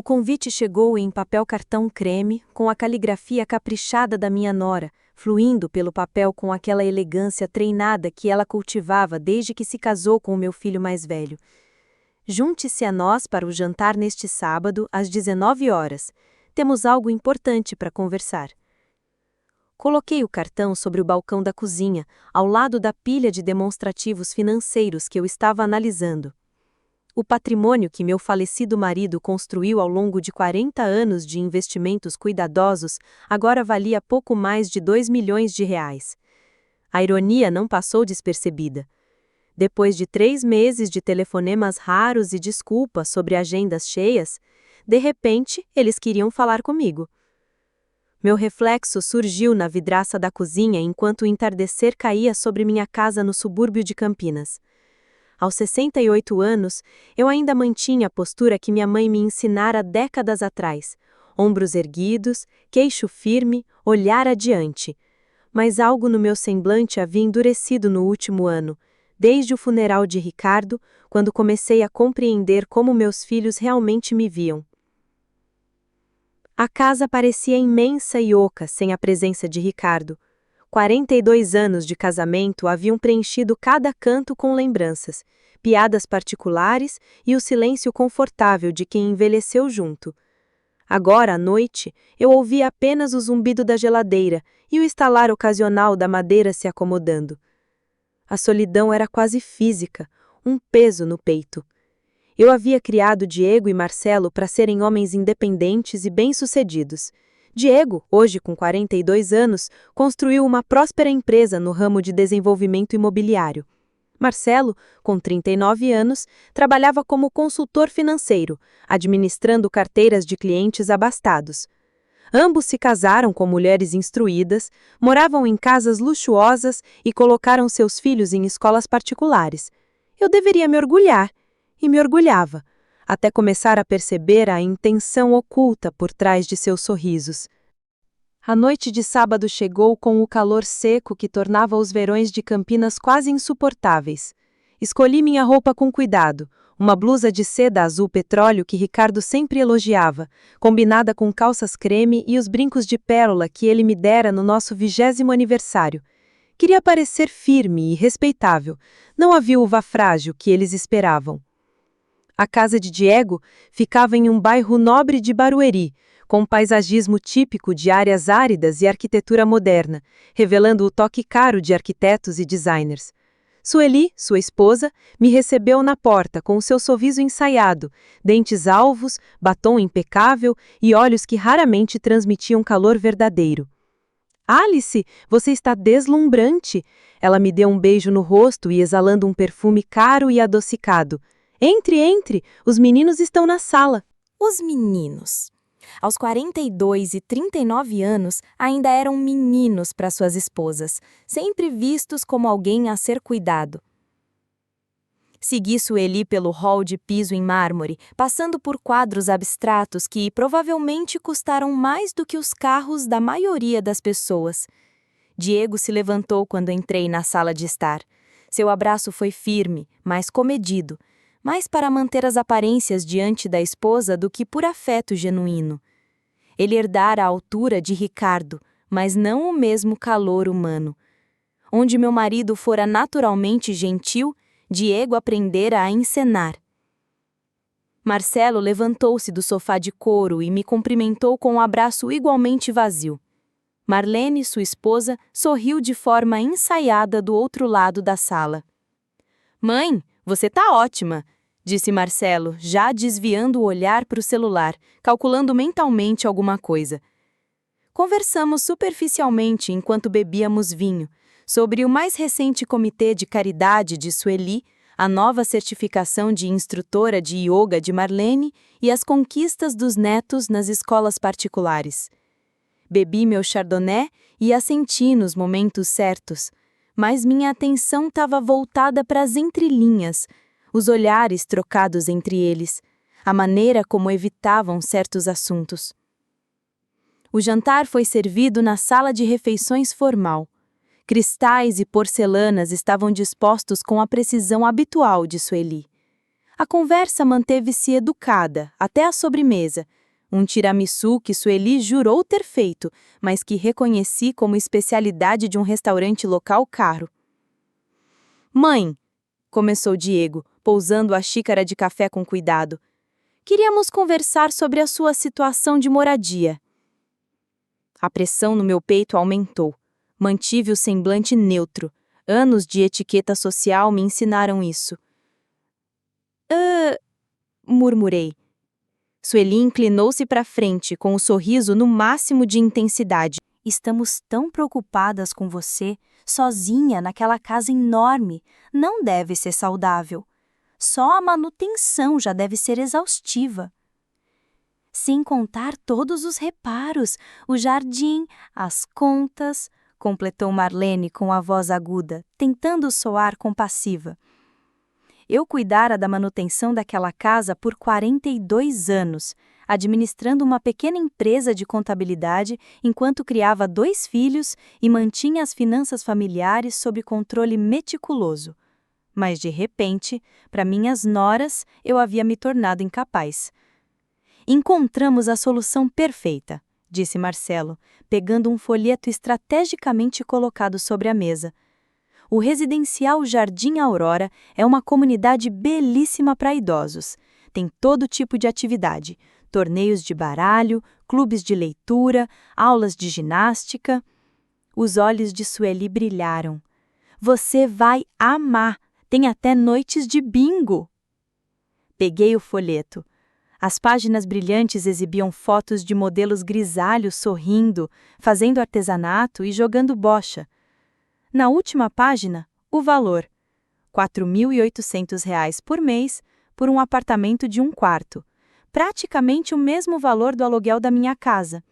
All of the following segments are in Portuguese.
O convite chegou em papel cartão creme, com a caligrafia caprichada da minha nora, fluindo pelo papel com aquela elegância treinada que ela cultivava desde que se casou com o meu filho mais velho. Junte-se a nós para o jantar neste sábado, às 19 horas. Temos algo importante para conversar. Coloquei o cartão sobre o balcão da cozinha, ao lado da pilha de demonstrativos financeiros que eu estava analisando. O patrimônio que meu falecido marido construiu ao longo de 40 anos de investimentos cuidadosos agora valia pouco mais de 2 milhões de reais. A ironia não passou despercebida. Depois de 3 meses de telefonemas raros e desculpas sobre agendas cheias, de repente eles queriam falar comigo. Meu reflexo surgiu na vidraça da cozinha enquanto o entardecer caía sobre minha casa no subúrbio de Campinas. Aos 68 anos, eu ainda mantinha a postura que minha mãe me ensinara décadas atrás. Ombros erguidos, queixo firme, olhar adiante. Mas algo no meu semblante havia endurecido no último ano, desde o funeral de Ricardo, quando comecei a compreender como meus filhos realmente me viam. A casa parecia imensa e oca sem a presença de Ricardo. 42 anos de casamento haviam preenchido cada canto com lembranças, piadas particulares e o silêncio confortável de quem envelheceu junto. Agora, à noite, eu ouvia apenas o zumbido da geladeira e o estalar ocasional da madeira se acomodando. A solidão era quase física, um peso no peito. Eu havia criado Diego e Marcelo para serem homens independentes e bem-sucedidos. Diego, hoje com 42 anos, construiu uma próspera empresa no ramo de desenvolvimento imobiliário. Marcelo, com 39 anos, trabalhava como consultor financeiro, administrando carteiras de clientes abastados. Ambos se casaram com mulheres instruídas, moravam em casas luxuosas e colocaram seus filhos em escolas particulares. Eu deveria me orgulhar, e me orgulhava, até começar a perceber a intenção oculta por trás de seus sorrisos. A noite de sábado chegou com o calor seco que tornava os verões de Campinas quase insuportáveis. Escolhi minha roupa com cuidado, uma blusa de seda azul petróleo que Ricardo sempre elogiava, combinada com calças creme e os brincos de pérola que ele me dera no nosso 20º aniversário. Queria parecer firme e respeitável, não a viúva frágil que eles esperavam. A casa de Diego ficava em um bairro nobre de Barueri, com um paisagismo típico de áreas áridas e arquitetura moderna, revelando o toque caro de arquitetos e designers. Sueli, sua esposa, me recebeu na porta com o seu sorriso ensaiado, dentes alvos, batom impecável e olhos que raramente transmitiam calor verdadeiro. Alice, você está deslumbrante! Ela me deu um beijo no rosto e exalando um perfume caro e adocicado. Entre, os meninos estão na sala. Os meninos. Aos 42 e 39 anos, ainda eram meninos para suas esposas, sempre vistos como alguém a ser cuidado. Segui Sueli pelo hall de piso em mármore, passando por quadros abstratos que provavelmente custaram mais do que os carros da maioria das pessoas. Diego se levantou quando entrei na sala de estar. Seu abraço foi firme, mas comedido, mais para manter as aparências diante da esposa do que por afeto genuíno. Ele herdara a altura de Ricardo, mas não o mesmo calor humano. Onde meu marido fora naturalmente gentil, Diego aprendera a encenar. Marcelo levantou-se do sofá de couro e me cumprimentou com um abraço igualmente vazio. Marlene, sua esposa, sorriu de forma ensaiada do outro lado da sala. "Mãe, você tá ótima", disse Marcelo, já desviando o olhar para o celular, calculando mentalmente alguma coisa. Conversamos superficialmente enquanto bebíamos vinho, sobre o mais recente comitê de caridade de Sueli, a nova certificação de instrutora de yoga de Marlene e as conquistas dos netos nas escolas particulares. Bebi meu chardonnay e assenti nos momentos certos, mas minha atenção estava voltada para as entrelinhas, os olhares trocados entre eles, a maneira como evitavam certos assuntos. O jantar foi servido na sala de refeições formal. Cristais e porcelanas estavam dispostos com a precisão habitual de Sueli. A conversa manteve-se educada, até a sobremesa. Um tiramisu que Sueli jurou ter feito, mas que reconheci como especialidade de um restaurante local caro. Mãe, começou Diego, pousando a xícara de café com cuidado. Queríamos conversar sobre a sua situação de moradia. A pressão no meu peito aumentou. Mantive o semblante neutro. Anos de etiqueta social me ensinaram isso. Murmurei. Sueli inclinou-se para frente, com o sorriso no máximo de intensidade. Estamos tão preocupadas com você, sozinha naquela casa enorme. Não deve ser saudável. Só a manutenção já deve ser exaustiva. Sem contar todos os reparos, o jardim, as contas, completou Marlene com a voz aguda, tentando soar compassiva. Eu cuidara da manutenção daquela casa por 42 anos, administrando uma pequena empresa de contabilidade enquanto criava 2 filhos e mantinha as finanças familiares sob controle meticuloso. Mas, de repente, para minhas noras, eu havia me tornado incapaz. Encontramos a solução perfeita, disse Marcelo, pegando um folheto estrategicamente colocado sobre a mesa. O residencial Jardim Aurora é uma comunidade belíssima para idosos. Tem todo tipo de atividade, torneios de baralho, clubes de leitura, aulas de ginástica. Os olhos de Sueli brilharam. Você vai amar! Tem até noites de bingo! Peguei o folheto. As páginas brilhantes exibiam fotos de modelos grisalhos sorrindo, fazendo artesanato e jogando bocha. Na última página, o valor: R$ 4.800 por mês por um apartamento de 1 quarto, praticamente o mesmo valor do aluguel da minha casa.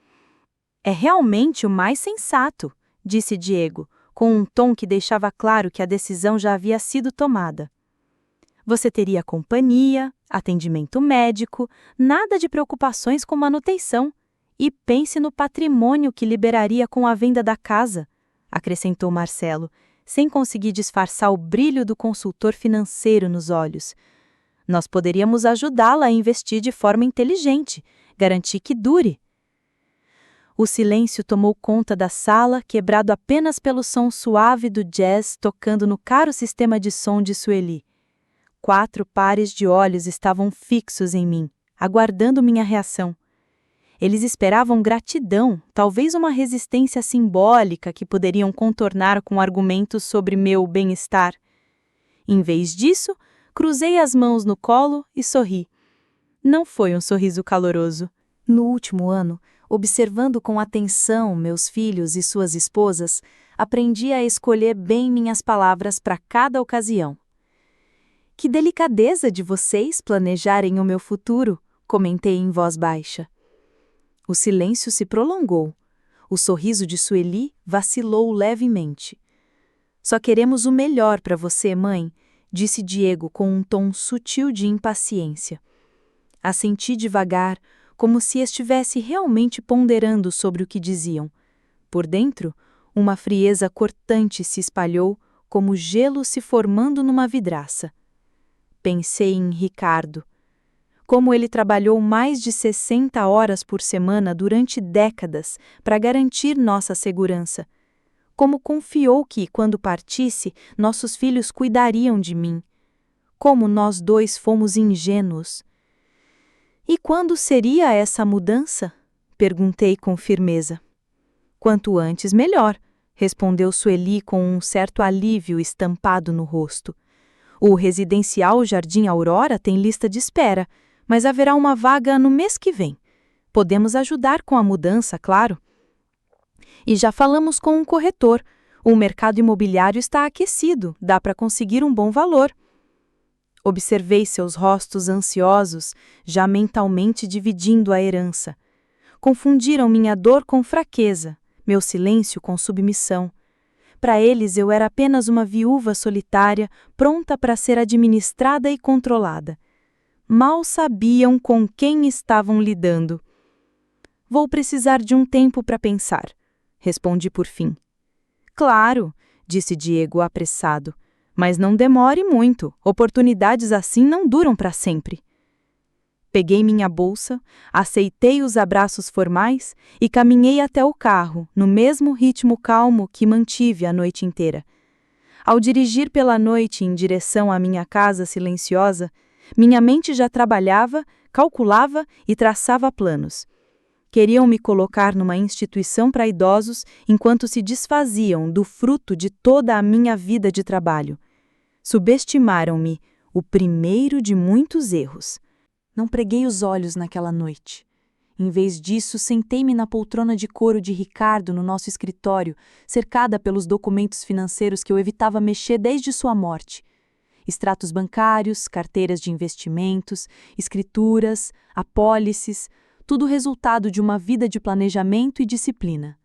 É realmente o mais sensato, disse Diego, com um tom que deixava claro que a decisão já havia sido tomada. Você teria companhia, atendimento médico, nada de preocupações com manutenção. E pense no patrimônio que liberaria com a venda da casa, acrescentou Marcelo, sem conseguir disfarçar o brilho do consultor financeiro nos olhos. Nós poderíamos ajudá-la a investir de forma inteligente, garantir que dure. O silêncio tomou conta da sala, quebrado apenas pelo som suave do jazz tocando no caro sistema de som de Sueli. 4 pares de olhos estavam fixos em mim, aguardando minha reação. Eles esperavam gratidão, talvez uma resistência simbólica que poderiam contornar com argumentos sobre meu bem-estar. Em vez disso, cruzei as mãos no colo e sorri. Não foi um sorriso caloroso. No último ano, observando com atenção meus filhos e suas esposas, aprendi a escolher bem minhas palavras para cada ocasião. Que delicadeza de vocês planejarem o meu futuro, comentei em voz baixa. O silêncio se prolongou. O sorriso de Sueli vacilou levemente. Só queremos o melhor para você, mãe, disse Diego com um tom sutil de impaciência. Assenti devagar, como se estivesse realmente ponderando sobre o que diziam. Por dentro, uma frieza cortante se espalhou, como gelo se formando numa vidraça. Pensei em Ricardo. Como ele trabalhou mais de 60 horas por semana durante décadas para garantir nossa segurança. Como confiou que, quando partisse, nossos filhos cuidariam de mim. Como nós dois fomos ingênuos. E quando seria essa mudança? Perguntei com firmeza. Quanto antes, melhor, respondeu Sueli com um certo alívio estampado no rosto. O residencial Jardim Aurora tem lista de espera, mas haverá uma vaga no mês que vem. Podemos ajudar com a mudança, claro. E já falamos com um corretor. O mercado imobiliário está aquecido, dá para conseguir um bom valor. Observei seus rostos ansiosos, já mentalmente dividindo a herança. Confundiram minha dor com fraqueza, meu silêncio com submissão. Para eles eu era apenas uma viúva solitária, pronta para ser administrada e controlada. Mal sabiam com quem estavam lidando. Vou precisar de um tempo para pensar, respondi por fim. Claro, disse Diego apressado, Mas não demore muito, oportunidades assim não duram para sempre. Peguei minha bolsa, aceitei os abraços formais e caminhei até o carro, no mesmo ritmo calmo que mantive a noite inteira. Ao dirigir pela noite em direção à minha casa silenciosa, minha mente já trabalhava, calculava e traçava planos. Queriam me colocar numa instituição para idosos enquanto se desfaziam do fruto de toda a minha vida de trabalho. Subestimaram-me, o primeiro de muitos erros. Não preguei os olhos naquela noite. Em vez disso, sentei-me na poltrona de couro de Ricardo no nosso escritório, cercada pelos documentos financeiros que eu evitava mexer desde sua morte. Extratos bancários, carteiras de investimentos, escrituras, apólices, tudo resultado de uma vida de planejamento e disciplina.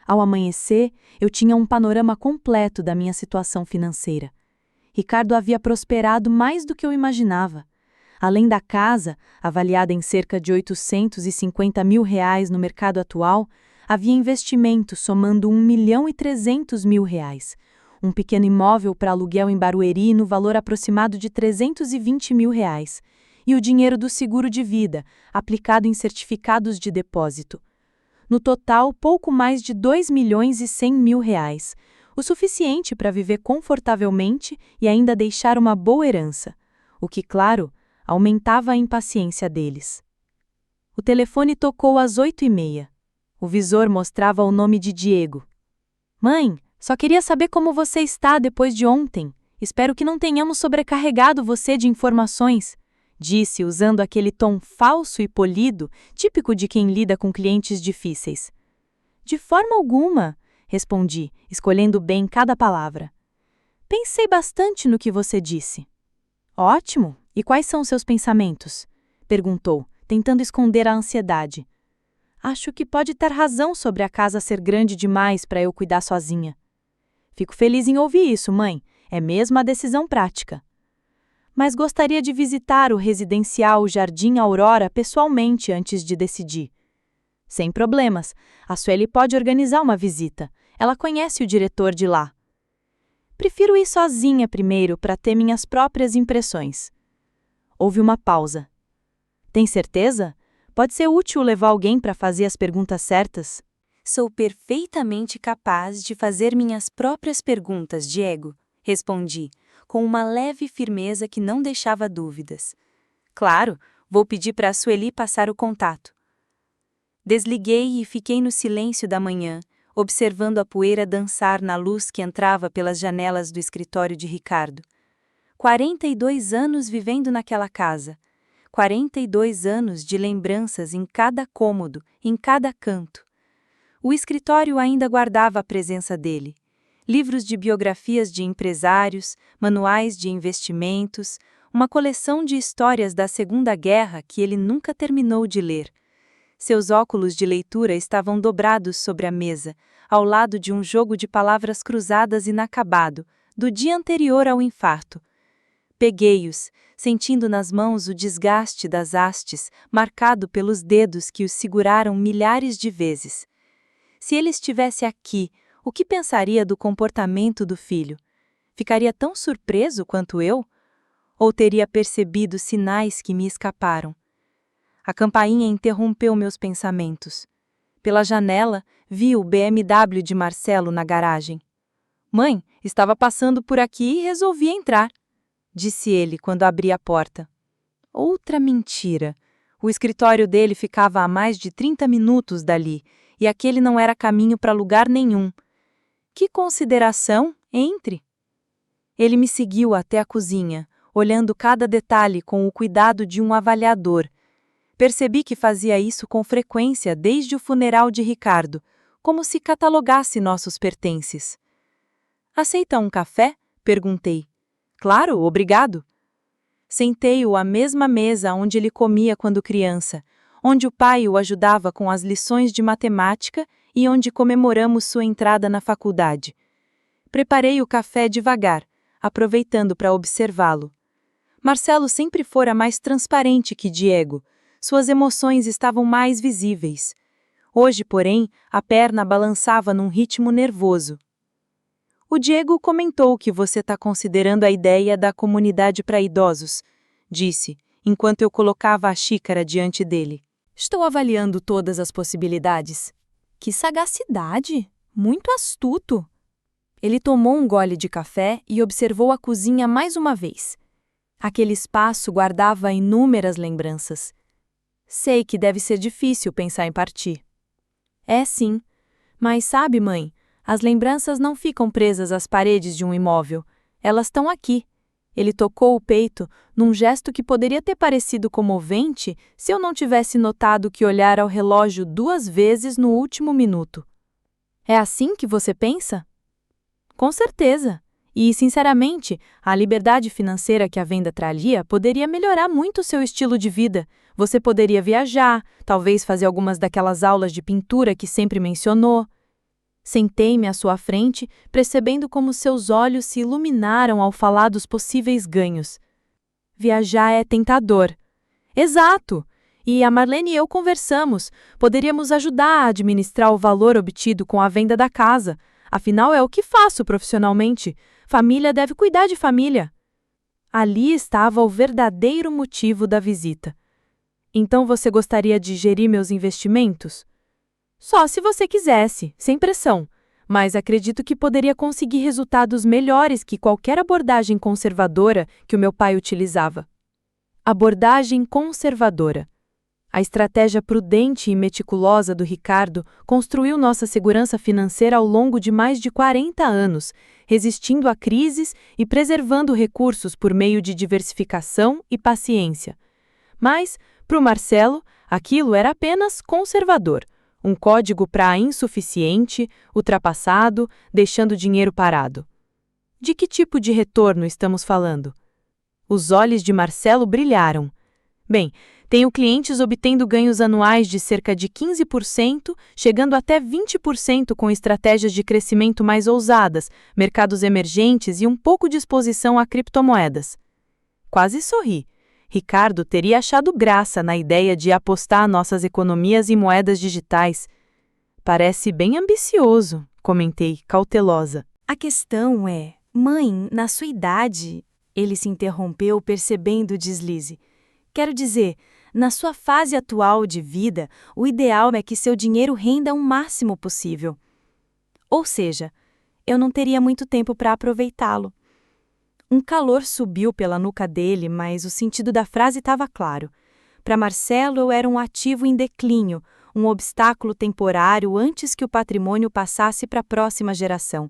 Ao amanhecer, eu tinha um panorama completo da minha situação financeira. Ricardo havia prosperado mais do que eu imaginava. Além da casa, avaliada em cerca de R$ 850 mil no mercado atual, havia investimentos somando R$ 1.300.000, um pequeno imóvel para aluguel em Barueri no valor aproximado de R$ 320 mil, e o dinheiro do seguro de vida, aplicado em certificados de depósito. No total, pouco mais de R$ 2.100.000, o suficiente para viver confortavelmente e ainda deixar uma boa herança, o que, claro, aumentava a impaciência deles. O telefone tocou às 8h30. O visor mostrava o nome de Diego. Mãe, só queria saber como você está depois de ontem. Espero que não tenhamos sobrecarregado você de informações, disse usando aquele tom falso e polido, típico de quem lida com clientes difíceis. De forma alguma, respondi, escolhendo bem cada palavra. Pensei bastante no que você disse. Ótimo! E quais são seus pensamentos? Perguntou, tentando esconder a ansiedade. Acho que pode ter razão sobre a casa ser grande demais para eu cuidar sozinha. Fico feliz em ouvir isso, mãe. É mesmo a decisão prática. Mas gostaria de visitar o residencial Jardim Aurora pessoalmente antes de decidir. Sem problemas. A Sueli pode organizar uma visita. Ela conhece o diretor de lá. Prefiro ir sozinha primeiro para ter minhas próprias impressões. Houve uma pausa. Tem certeza? Pode ser útil levar alguém para fazer as perguntas certas? Sou perfeitamente capaz de fazer minhas próprias perguntas, Diego, respondi, com uma leve firmeza que não deixava dúvidas. Claro, vou pedir para a Sueli passar o contato. Desliguei e fiquei no silêncio da manhã, observando a poeira dançar na luz que entrava pelas janelas do escritório de Ricardo. 42 anos vivendo naquela casa. 42 anos de lembranças em cada cômodo, em cada canto. O escritório ainda guardava a presença dele. Livros de biografias de empresários, manuais de investimentos, uma coleção de histórias da Segunda Guerra que ele nunca terminou de ler. Seus óculos de leitura estavam dobrados sobre a mesa, ao lado de um jogo de palavras cruzadas inacabado, do dia anterior ao infarto. Peguei-os, sentindo nas mãos o desgaste das hastes, marcado pelos dedos que os seguraram milhares de vezes. Se ele estivesse aqui, o que pensaria do comportamento do filho? Ficaria tão surpreso quanto eu? Ou teria percebido sinais que me escaparam? A campainha interrompeu meus pensamentos. Pela janela, vi o BMW de Marcelo na garagem. Mãe, estava passando por aqui e resolvi entrar, disse ele quando abri a porta. Outra mentira. O escritório dele ficava a mais de 30 minutos dali, e aquele não era caminho para lugar nenhum. Que consideração, entre! Ele me seguiu até a cozinha, olhando cada detalhe com o cuidado de um avaliador. Percebi que fazia isso com frequência desde o funeral de Ricardo, como se catalogasse nossos pertences. Aceita um café? Perguntei. Claro, obrigado. Sentei-o à mesma mesa onde ele comia quando criança, onde o pai o ajudava com as lições de matemática e onde comemoramos sua entrada na faculdade. Preparei o café devagar, aproveitando para observá-lo. Marcelo sempre fora mais transparente que Diego. Suas emoções estavam mais visíveis. Hoje, porém, a perna balançava num ritmo nervoso. O Diego comentou que você está considerando a ideia da comunidade para idosos, disse, enquanto eu colocava a xícara diante dele. Estou avaliando todas as possibilidades. Que sagacidade! Muito astuto! Ele tomou um gole de café e observou a cozinha mais uma vez. Aquele espaço guardava inúmeras lembranças. Sei que deve ser difícil pensar em partir. É sim. Mas sabe, mãe, as lembranças não ficam presas às paredes de um imóvel. Elas estão aqui. Ele tocou o peito, num gesto que poderia ter parecido comovente se eu não tivesse notado que olhara ao relógio 2 vezes no último minuto. É assim que você pensa? Com certeza. E, sinceramente, a liberdade financeira que a venda traria poderia melhorar muito o seu estilo de vida. Você poderia viajar, talvez fazer algumas daquelas aulas de pintura que sempre mencionou. Sentei-me à sua frente, percebendo como seus olhos se iluminaram ao falar dos possíveis ganhos. Viajar é tentador. Exato! E a Marlene e eu conversamos. Poderíamos ajudar a administrar o valor obtido com a venda da casa. Afinal, é o que faço profissionalmente. Família deve cuidar de família. Ali estava o verdadeiro motivo da visita. Então você gostaria de gerir meus investimentos? Só se você quisesse, sem pressão, mas acredito que poderia conseguir resultados melhores que qualquer abordagem conservadora que o meu pai utilizava. Abordagem conservadora. A estratégia prudente e meticulosa do Ricardo construiu nossa segurança financeira ao longo de mais de 40 anos, resistindo a crises e preservando recursos por meio de diversificação e paciência. Mas, para o Marcelo, aquilo era apenas conservador. Um código para insuficiente, ultrapassado, deixando dinheiro parado. De que tipo de retorno estamos falando? Os olhos de Marcelo brilharam. Bem, tenho clientes obtendo ganhos anuais de cerca de 15%, chegando até 20% com estratégias de crescimento mais ousadas, mercados emergentes e um pouco de exposição a criptomoedas. Quase sorri. Ricardo teria achado graça na ideia de apostar nossas economias em moedas digitais. Parece bem ambicioso, comentei, cautelosa. A questão é, mãe, na sua idade... Ele se interrompeu percebendo o deslize. Quero dizer, na sua fase atual de vida, o ideal é que seu dinheiro renda o máximo possível. Ou seja, eu não teria muito tempo para aproveitá-lo. Um calor subiu pela nuca dele, mas o sentido da frase estava claro. Para Marcelo, eu era um ativo em declínio, um obstáculo temporário antes que o patrimônio passasse para a próxima geração.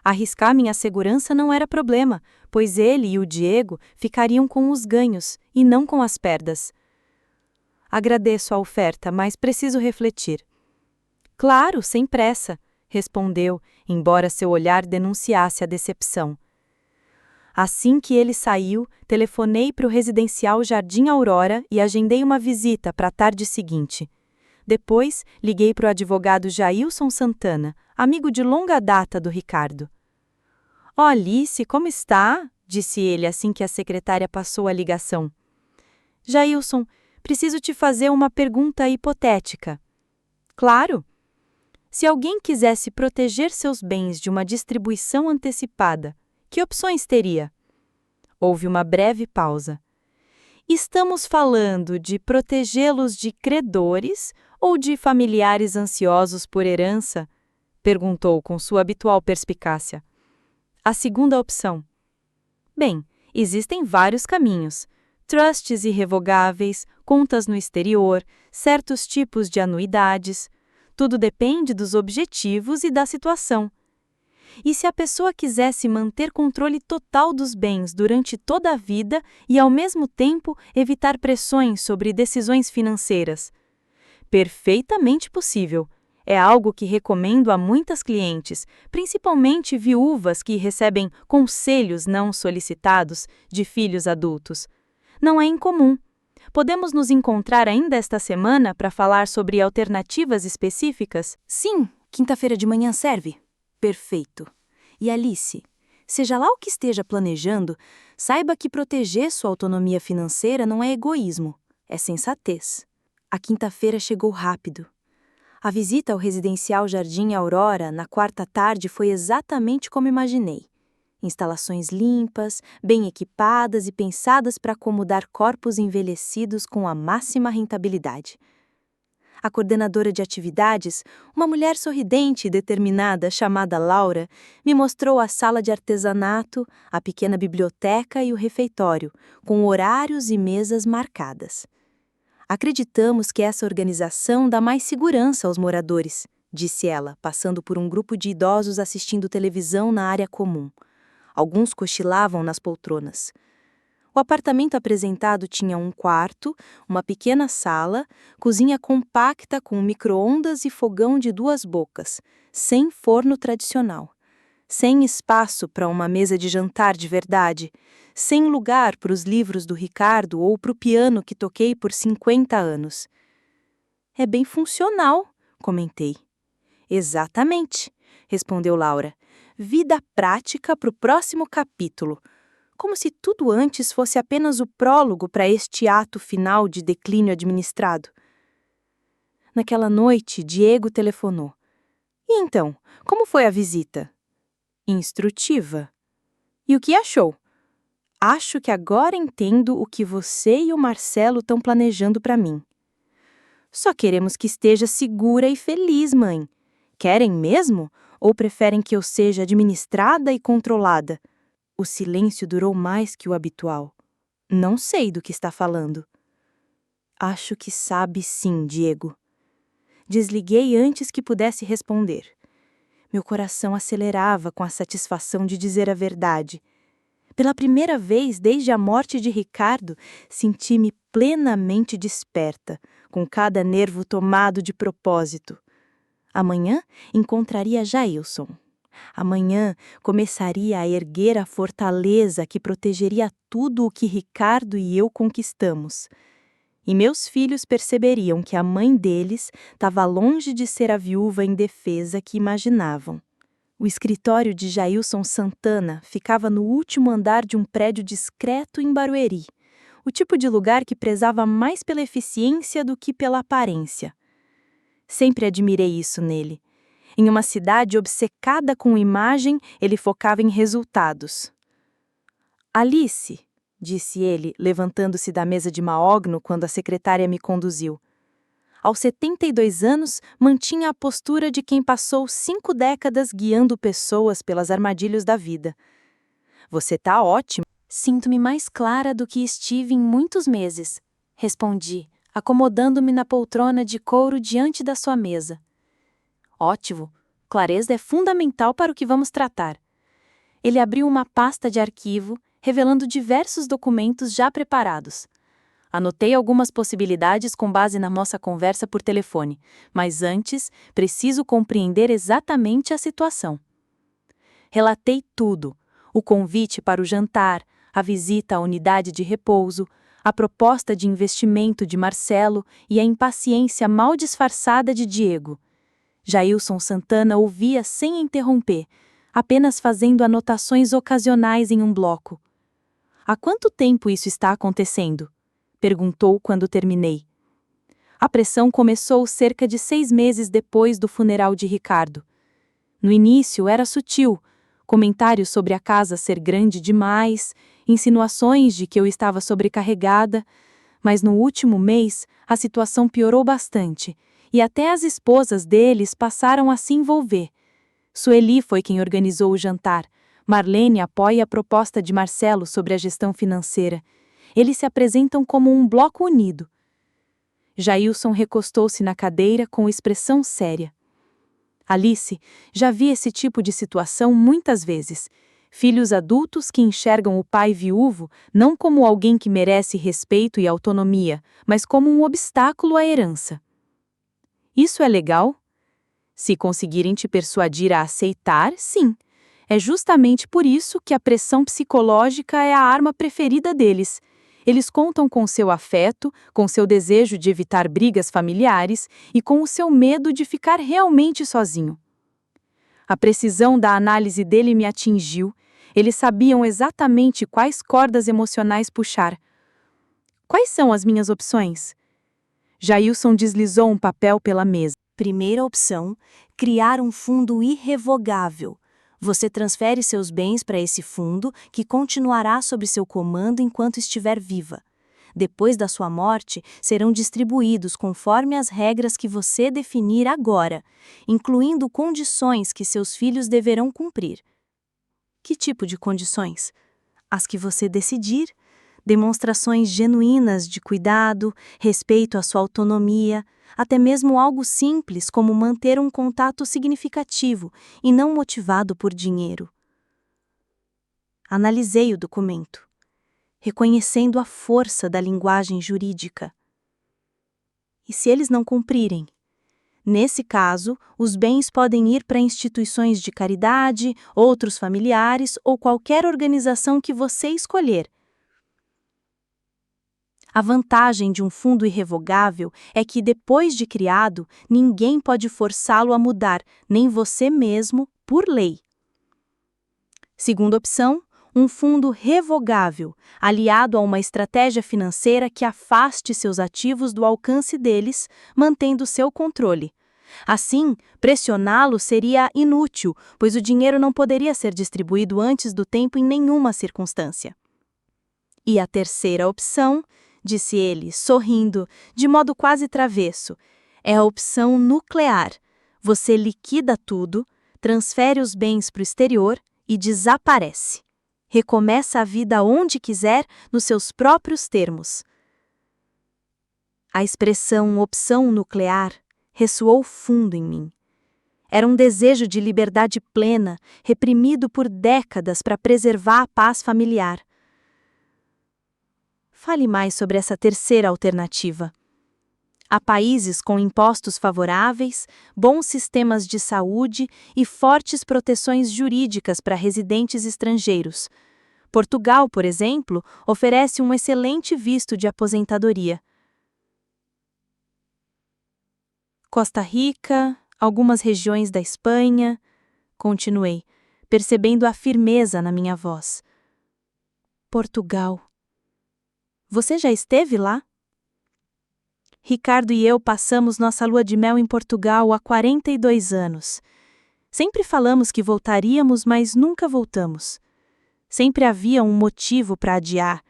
Arriscar minha segurança não era problema, pois ele e o Diego ficariam com os ganhos e não com as perdas. Agradeço a oferta, mas preciso refletir. Claro, sem pressa, respondeu, embora seu olhar denunciasse a decepção. Assim que ele saiu, telefonei para o residencial Jardim Aurora e agendei uma visita para a tarde seguinte. Depois, liguei para o advogado Jailson Santana, amigo de longa data do Ricardo. « Ó, Alice, como está? » disse ele assim que a secretária passou a ligação. « Jailson, preciso te fazer uma pergunta hipotética. » Claro. Se alguém quisesse proteger seus bens de uma distribuição antecipada, que opções teria? Houve uma breve pausa. Estamos falando de protegê-los de credores ou de familiares ansiosos por herança? Perguntou com sua habitual perspicácia. A segunda opção. Bem, existem vários caminhos. Trusts irrevogáveis, contas no exterior, certos tipos de anuidades. Tudo depende dos objetivos e da situação. E se a pessoa quisesse manter controle total dos bens durante toda a vida e, ao mesmo tempo, evitar pressões sobre decisões financeiras? Perfeitamente possível. É algo que recomendo a muitas clientes, principalmente viúvas que recebem conselhos não solicitados de filhos adultos. Não é incomum. Podemos nos encontrar ainda esta semana para falar sobre alternativas específicas? Sim, quinta-feira de manhã serve. Perfeito. E Alice, seja lá o que esteja planejando, saiba que proteger sua autonomia financeira não é egoísmo, é sensatez. A quinta-feira chegou rápido. A visita ao residencial Jardim Aurora na quarta tarde foi exatamente como imaginei. Instalações limpas, bem equipadas e pensadas para acomodar corpos envelhecidos com a máxima rentabilidade. A coordenadora de atividades, uma mulher sorridente e determinada chamada Laura, me mostrou a sala de artesanato, a pequena biblioteca e o refeitório, com horários e mesas marcadas. Acreditamos que essa organização dá mais segurança aos moradores, disse ela, passando por um grupo de idosos assistindo televisão na área comum. Alguns cochilavam nas poltronas. O apartamento apresentado tinha um quarto, uma pequena sala, cozinha compacta com micro-ondas e fogão de 2 bocas, sem forno tradicional. Sem espaço para uma mesa de jantar de verdade, sem lugar para os livros do Ricardo ou para o piano que toquei por 50 anos. É bem funcional, comentei. Exatamente, respondeu Laura. Vida prática para o próximo capítulo. Como se tudo antes fosse apenas o prólogo para este ato final de declínio administrado. Naquela noite, Diego telefonou. E então, como foi a visita? Instrutiva. E o que achou? Acho que agora entendo o que você e o Marcelo estão planejando para mim. Só queremos que esteja segura e feliz, mãe. Querem mesmo? Ou preferem que eu seja administrada e controlada? O silêncio durou mais que o habitual. Não sei do que está falando. Acho que sabe sim, Diego. Desliguei antes que pudesse responder. Meu coração acelerava com a satisfação de dizer a verdade. Pela primeira vez desde a morte de Ricardo, senti-me plenamente desperta, com cada nervo tomado de propósito. Amanhã encontraria Jailson. Amanhã começaria a erguer a fortaleza que protegeria tudo o que Ricardo e eu conquistamos. E meus filhos perceberiam que a mãe deles estava longe de ser a viúva indefesa que imaginavam. O escritório de Jailson Santana ficava no último andar de um prédio discreto em Barueri, o tipo de lugar que prezava mais pela eficiência do que pela aparência. Sempre admirei isso nele. Em uma cidade obcecada com imagem, ele focava em resultados. Alice, disse ele, levantando-se da mesa de maógno quando a secretária me conduziu. Aos 72 anos, mantinha a postura de quem passou 5 décadas guiando pessoas pelas armadilhas da vida. Você tá ótimo. Sinto-me mais clara do que estive em muitos meses, respondi, acomodando-me na poltrona de couro diante da sua mesa. Ótimo, clareza é fundamental para o que vamos tratar. Ele abriu uma pasta de arquivo, revelando diversos documentos já preparados. Anotei algumas possibilidades com base na nossa conversa por telefone, mas antes, preciso compreender exatamente a situação. Relatei tudo: o convite para o jantar, a visita à unidade de repouso, a proposta de investimento de Marcelo e a impaciência mal disfarçada de Diego. Jailson Santana ouvia sem interromper, apenas fazendo anotações ocasionais em um bloco. Há quanto tempo isso está acontecendo? Perguntou quando terminei. A pressão começou cerca de 6 meses depois do funeral de Ricardo. No início era sutil, comentários sobre a casa ser grande demais, insinuações de que eu estava sobrecarregada, mas no último mês a situação piorou bastante, e até as esposas deles passaram a se envolver. Sueli foi quem organizou o jantar. Marlene apoia a proposta de Marcelo sobre a gestão financeira. Eles se apresentam como um bloco unido. Jailson recostou-se na cadeira com expressão séria. Alice já vi esse tipo de situação muitas vezes. Filhos adultos que enxergam o pai viúvo não como alguém que merece respeito e autonomia, mas como um obstáculo à herança. Isso é legal? Se conseguirem te persuadir a aceitar, sim. É justamente por isso que a pressão psicológica é a arma preferida deles. Eles contam com seu afeto, com seu desejo de evitar brigas familiares e com o seu medo de ficar realmente sozinho. A precisão da análise dele me atingiu. Eles sabiam exatamente quais cordas emocionais puxar. Quais são as minhas opções? Jailson deslizou um papel pela mesa. Primeira opção: criar um fundo irrevogável. Você transfere seus bens para esse fundo, que continuará sob seu comando enquanto estiver viva. Depois da sua morte, serão distribuídos conforme as regras que você definir agora, incluindo condições que seus filhos deverão cumprir. Que tipo de condições? As que você decidir. Demonstrações genuínas de cuidado, respeito à sua autonomia, até mesmo algo simples como manter um contato significativo e não motivado por dinheiro. Analisei o documento, reconhecendo a força da linguagem jurídica. E se eles não cumprirem? Nesse caso, os bens podem ir para instituições de caridade, outros familiares ou qualquer organização que você escolher. A vantagem de um fundo irrevogável é que, depois de criado, ninguém pode forçá-lo a mudar, nem você mesmo, por lei. Segunda opção: um fundo revogável, aliado a uma estratégia financeira que afaste seus ativos do alcance deles, mantendo seu controle. Assim, pressioná-lo seria inútil, pois o dinheiro não poderia ser distribuído antes do tempo em nenhuma circunstância. E a terceira opção, disse ele, sorrindo, de modo quase travesso, é a opção nuclear. Você liquida tudo, transfere os bens para o exterior e desaparece. Recomeça a vida onde quiser, nos seus próprios termos. A expressão opção nuclear ressoou fundo em mim. Era um desejo de liberdade plena, reprimido por décadas para preservar a paz familiar. Fale mais sobre essa terceira alternativa. Há países com impostos favoráveis, bons sistemas de saúde e fortes proteções jurídicas para residentes estrangeiros. Portugal, por exemplo, oferece um excelente visto de aposentadoria. Costa Rica, algumas regiões da Espanha, continuei, percebendo a firmeza na minha voz. Portugal. Você já esteve lá? Ricardo e eu passamos nossa lua de mel em Portugal há 42 anos. Sempre falamos que voltaríamos, mas nunca voltamos. Sempre havia um motivo para adiar: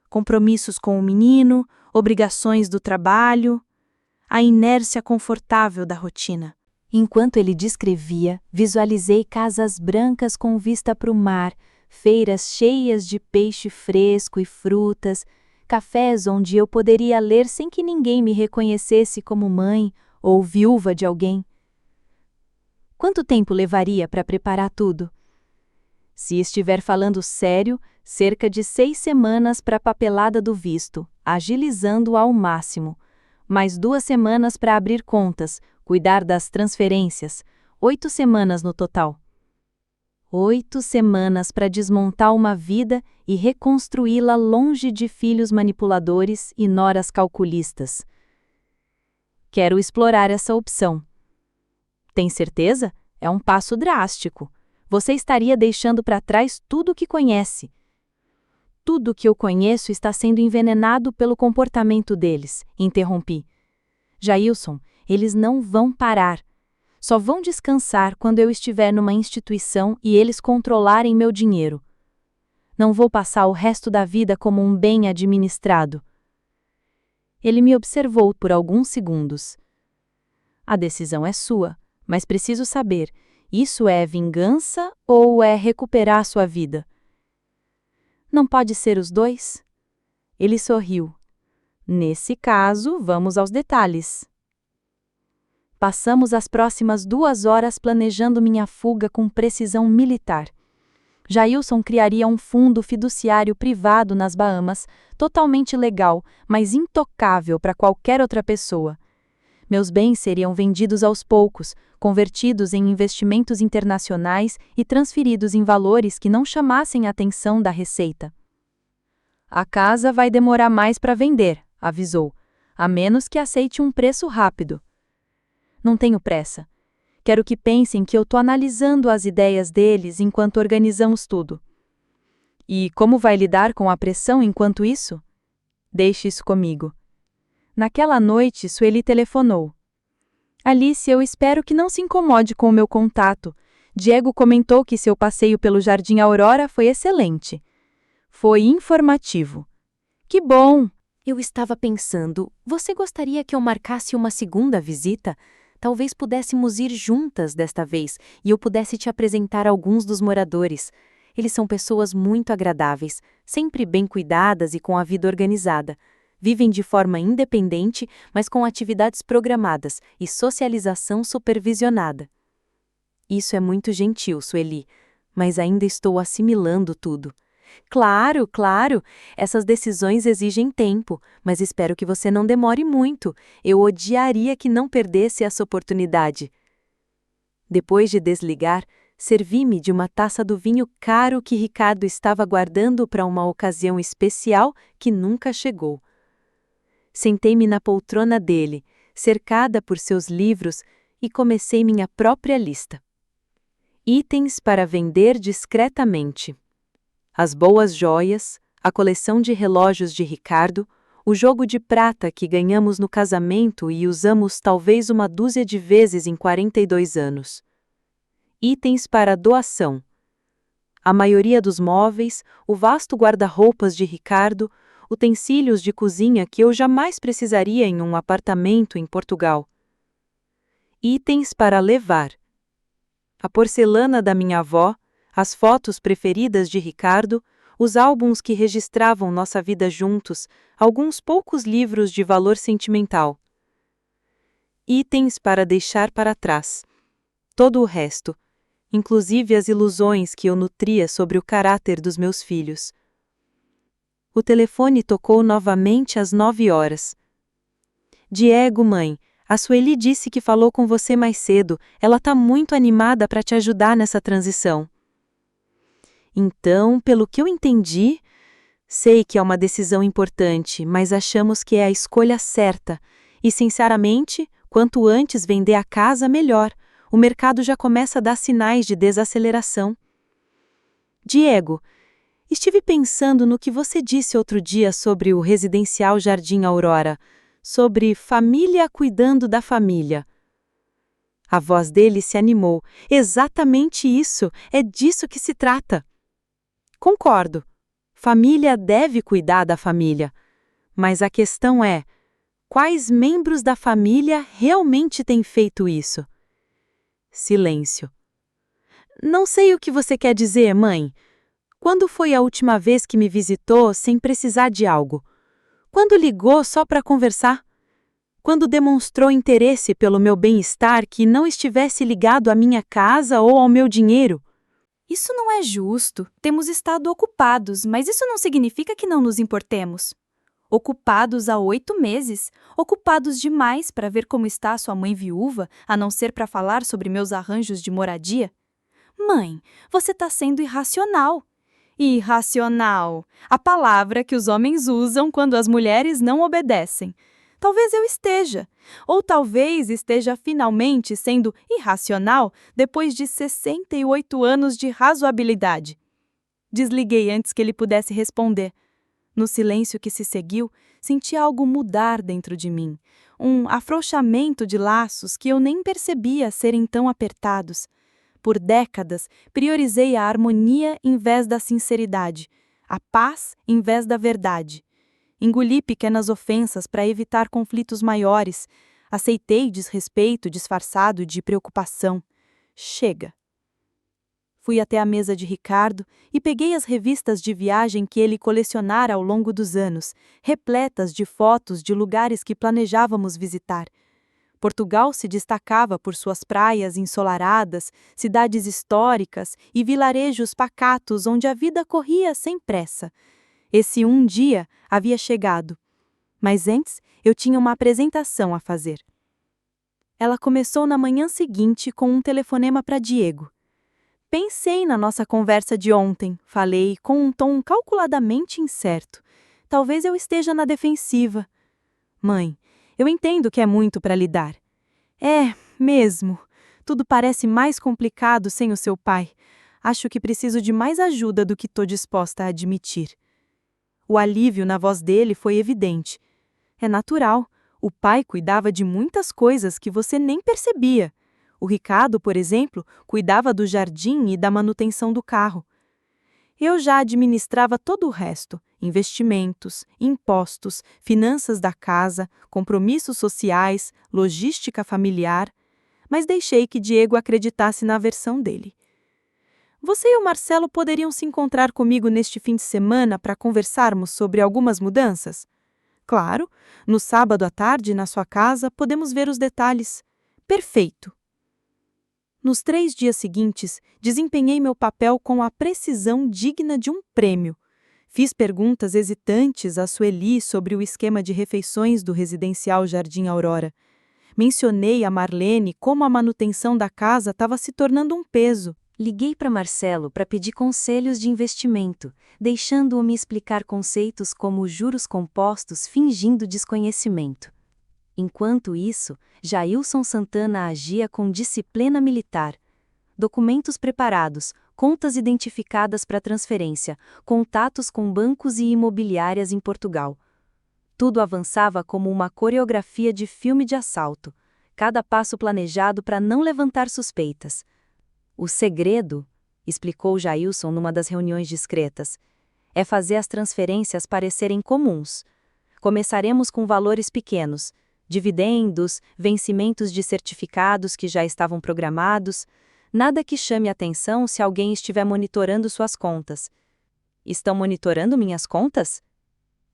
compromissos com o menino, obrigações do trabalho, a inércia confortável da rotina. Enquanto ele descrevia, visualizei casas brancas com vista para o mar, feiras cheias de peixe fresco e frutas, cafés onde eu poderia ler sem que ninguém me reconhecesse como mãe ou viúva de alguém. Quanto tempo levaria para preparar tudo? Se estiver falando sério, cerca de 6 semanas para a papelada do visto, agilizando ao máximo. Mais 2 semanas para abrir contas, cuidar das transferências, 8 semanas no total. 8 semanas para desmontar uma vida e reconstruí-la longe de filhos manipuladores e noras calculistas. Quero explorar essa opção. Tem certeza? É um passo drástico. Você estaria deixando para trás tudo o que conhece. Tudo o que eu conheço está sendo envenenado pelo comportamento deles, interrompi. Jailson, eles não vão parar. Só vão descansar quando eu estiver numa instituição e eles controlarem meu dinheiro. Não vou passar o resto da vida como um bem administrado. Ele me observou por alguns segundos. A decisão é sua, mas preciso saber, isso é vingança ou é recuperar sua vida? Não pode ser os dois? Ele sorriu. Nesse caso, vamos aos detalhes. Passamos as próximas 2 horas planejando minha fuga com precisão militar. Jailson criaria um fundo fiduciário privado nas Bahamas, totalmente legal, mas intocável para qualquer outra pessoa. Meus bens seriam vendidos aos poucos, convertidos em investimentos internacionais e transferidos em valores que não chamassem a atenção da Receita. A casa vai demorar mais para vender, avisou, a menos que aceite um preço rápido. Não tenho pressa. Quero que pensem que eu estou analisando as ideias deles enquanto organizamos tudo. E como vai lidar com a pressão enquanto isso? Deixe isso comigo. Naquela noite, Sueli telefonou. Alice, eu espero que não se incomode com o meu contato. Diego comentou que seu passeio pelo Jardim Aurora foi excelente. Foi informativo. Que bom! Eu estava pensando, você gostaria que eu marcasse uma segunda visita? Talvez pudéssemos ir juntas desta vez e eu pudesse te apresentar alguns dos moradores. Eles são pessoas muito agradáveis, sempre bem cuidadas e com a vida organizada. Vivem de forma independente, mas com atividades programadas e socialização supervisionada. Isso é muito gentil, Sueli, mas ainda estou assimilando tudo. Claro, claro, essas decisões exigem tempo, mas espero que você não demore muito. Eu odiaria que não perdesse essa oportunidade. Depois de desligar, servi-me de uma taça do vinho caro que Ricardo estava guardando para uma ocasião especial que nunca chegou. Sentei-me na poltrona dele, cercada por seus livros, e comecei minha própria lista. Itens para vender discretamente. As boas joias, a coleção de relógios de Ricardo, o jogo de prata que ganhamos no casamento e usamos talvez uma dúzia de vezes em 42 anos. Itens para doação. A maioria dos móveis, o vasto guarda-roupas de Ricardo, utensílios de cozinha que eu jamais precisaria em um apartamento em Portugal. Itens para levar. A porcelana da minha avó, as fotos preferidas de Ricardo, os álbuns que registravam nossa vida juntos, alguns poucos livros de valor sentimental. Itens para deixar para trás. Todo o resto, inclusive as ilusões que eu nutria sobre o caráter dos meus filhos. O telefone tocou novamente às 9 horas. Diego, mãe, a Sueli disse que falou com você mais cedo. Ela está muito animada para te ajudar nessa transição. Então, pelo que eu entendi, sei que é uma decisão importante, mas achamos que é a escolha certa. E, sinceramente, quanto antes vender a casa, melhor. O mercado já começa a dar sinais de desaceleração. Diego, estive pensando no que você disse outro dia sobre o residencial Jardim Aurora, sobre família cuidando da família. A voz dele se animou. Exatamente isso, é disso que se trata. Concordo. Família deve cuidar da família. Mas a questão é, quais membros da família realmente têm feito isso? Silêncio. Não sei o que você quer dizer, mãe. Quando foi a última vez que me visitou sem precisar de algo? Quando ligou só para conversar? Quando demonstrou interesse pelo meu bem-estar que não estivesse ligado à minha casa ou ao meu dinheiro? Isso não é justo. Temos estado ocupados, mas isso não significa que não nos importemos. Ocupados há 8 meses, ocupados demais para ver como está sua mãe viúva, a não ser para falar sobre meus arranjos de moradia? Mãe, você está sendo irracional. Irracional, a palavra que os homens usam quando as mulheres não obedecem. Talvez eu esteja, ou talvez esteja finalmente sendo irracional depois de 68 anos de razoabilidade. Desliguei antes que ele pudesse responder. No silêncio que se seguiu, senti algo mudar dentro de mim, um afrouxamento de laços que eu nem percebia serem tão apertados. Por décadas, priorizei a harmonia em vez da sinceridade, a paz em vez da verdade. Engoli pequenas ofensas para evitar conflitos maiores. Aceitei desrespeito disfarçado de preocupação. Chega. Fui até a mesa de Ricardo e peguei as revistas de viagem que ele colecionara ao longo dos anos, repletas de fotos de lugares que planejávamos visitar. Portugal se destacava por suas praias ensolaradas, cidades históricas e vilarejos pacatos onde a vida corria sem pressa. Esse um dia havia chegado, mas antes eu tinha uma apresentação a fazer. Ela começou na manhã seguinte com um telefonema para Diego. Pensei na nossa conversa de ontem, falei com um tom calculadamente incerto. Talvez eu esteja na defensiva. Mãe, eu entendo que é muito para lidar. É, mesmo. Tudo parece mais complicado sem o seu pai. Acho que preciso de mais ajuda do que estou disposta a admitir. O alívio na voz dele foi evidente. É natural. O pai cuidava de muitas coisas que você nem percebia. O Ricardo, por exemplo, cuidava do jardim e da manutenção do carro. Eu já administrava todo o resto: investimentos, impostos, finanças da casa, compromissos sociais, logística familiar, mas deixei que Diego acreditasse na versão dele. Você e o Marcelo poderiam se encontrar comigo neste fim de semana para conversarmos sobre algumas mudanças? Claro, no sábado à tarde, na sua casa, podemos ver os detalhes. Perfeito! Nos 3 dias seguintes, desempenhei meu papel com a precisão digna de um prêmio. Fiz perguntas hesitantes a Sueli sobre o esquema de refeições do residencial Jardim Aurora. Mencionei a Marlene como a manutenção da casa estava se tornando um peso. Liguei para Marcelo para pedir conselhos de investimento, deixando-o me explicar conceitos como juros compostos fingindo desconhecimento. Enquanto isso, Jailson Santana agia com disciplina militar. Documentos preparados, contas identificadas para transferência, contatos com bancos e imobiliárias em Portugal. Tudo avançava como uma coreografia de filme de assalto, cada passo planejado para não levantar suspeitas. O segredo, explicou Jailson numa das reuniões discretas, é fazer as transferências parecerem comuns. Começaremos com valores pequenos, dividendos, vencimentos de certificados que já estavam programados, nada que chame atenção se alguém estiver monitorando suas contas. Estão monitorando minhas contas?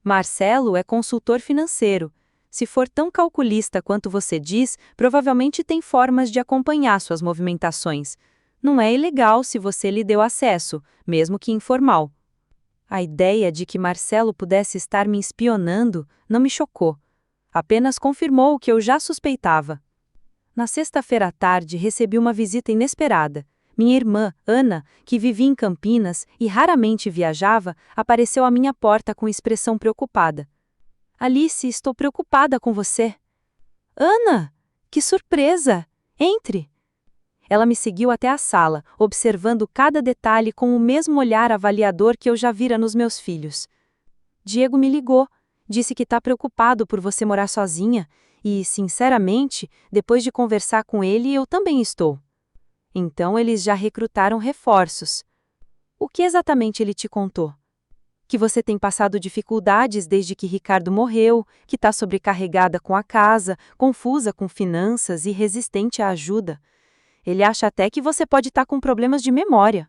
Marcelo é consultor financeiro. Se for tão calculista quanto você diz, provavelmente tem formas de acompanhar suas movimentações. Não é ilegal se você lhe deu acesso, mesmo que informal. A ideia de que Marcelo pudesse estar me espionando não me chocou. Apenas confirmou o que eu já suspeitava. Na sexta-feira à tarde, recebi uma visita inesperada. Minha irmã, Ana, que vivia em Campinas e raramente viajava, apareceu à minha porta com expressão preocupada. Alice, estou preocupada com você. Ana, que surpresa! Entre! Ela me seguiu até a sala, observando cada detalhe com o mesmo olhar avaliador que eu já vira nos meus filhos. Diego me ligou, disse que está preocupado por você morar sozinha e, sinceramente, depois de conversar com ele, eu também estou. Então eles já recrutaram reforços. O que exatamente ele te contou? Que você tem passado dificuldades desde que Ricardo morreu, que está sobrecarregada com a casa, confusa com finanças e resistente à ajuda. Ele acha até que você pode estar com problemas de memória.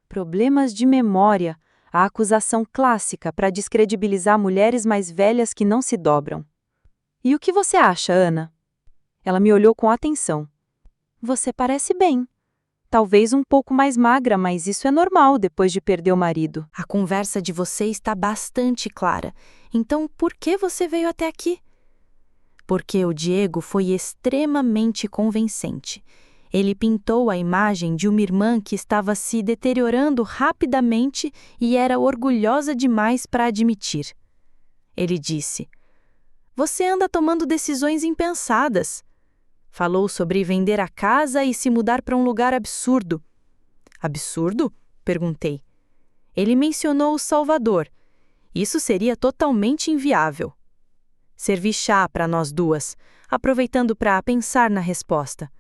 Problemas de memória, a acusação clássica para descredibilizar mulheres mais velhas que não se dobram. E o que você acha, Ana? Ela me olhou com atenção. Você parece bem. Talvez um pouco mais magra, mas isso é normal depois de perder o marido. A conversa de vocês está bastante clara. Então, por que você veio até aqui? Porque o Diego foi extremamente convincente. Ele pintou a imagem de uma irmã que estava se deteriorando rapidamente e era orgulhosa demais para admitir. Ele disse: "Você anda tomando decisões impensadas." Falou sobre vender a casa e se mudar para um lugar absurdo. Absurdo? Perguntei. Ele mencionou o Salvador. Isso seria totalmente inviável. Servi chá para nós duas, aproveitando para pensar na resposta.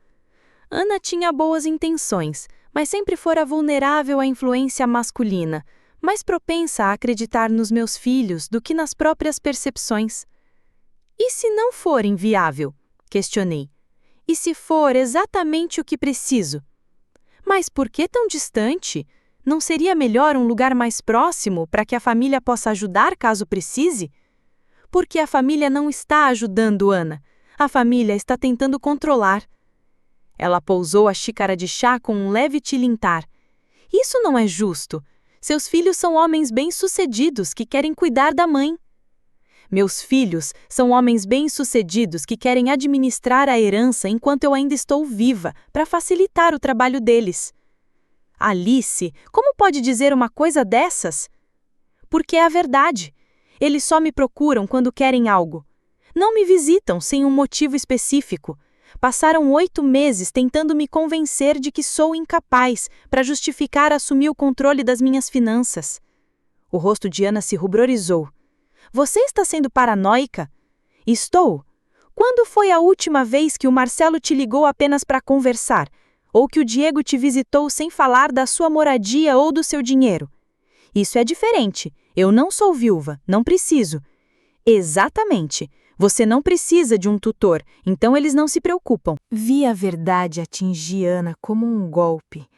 Ana tinha boas intenções, mas sempre fora vulnerável à influência masculina, mais propensa a acreditar nos meus filhos do que nas próprias percepções. E se não for inviável? Questionei. E se for exatamente o que preciso? Mas por que tão distante? Não seria melhor um lugar mais próximo para que a família possa ajudar caso precise? Porque a família não está ajudando Ana. A família está tentando controlar. Ela pousou a xícara de chá com um leve tilintar. Isso não é justo. Seus filhos são homens bem-sucedidos que querem cuidar da mãe. Meus filhos são homens bem-sucedidos que querem administrar a herança enquanto eu ainda estou viva, para facilitar o trabalho deles. Alice, como pode dizer uma coisa dessas? Porque é a verdade. Eles só me procuram quando querem algo. Não me visitam sem um motivo específico. Passaram 8 meses tentando me convencer de que sou incapaz para justificar assumir o controle das minhas finanças. O rosto de Ana se ruborizou. Você está sendo paranoica? Estou. Quando foi a última vez que o Marcelo te ligou apenas para conversar? Ou que o Diego te visitou sem falar da sua moradia ou do seu dinheiro? Isso é diferente. Eu não sou viúva, não preciso. Exatamente. Você não precisa de um tutor, então eles não se preocupam. Vi a verdade atingir Ana como um golpe.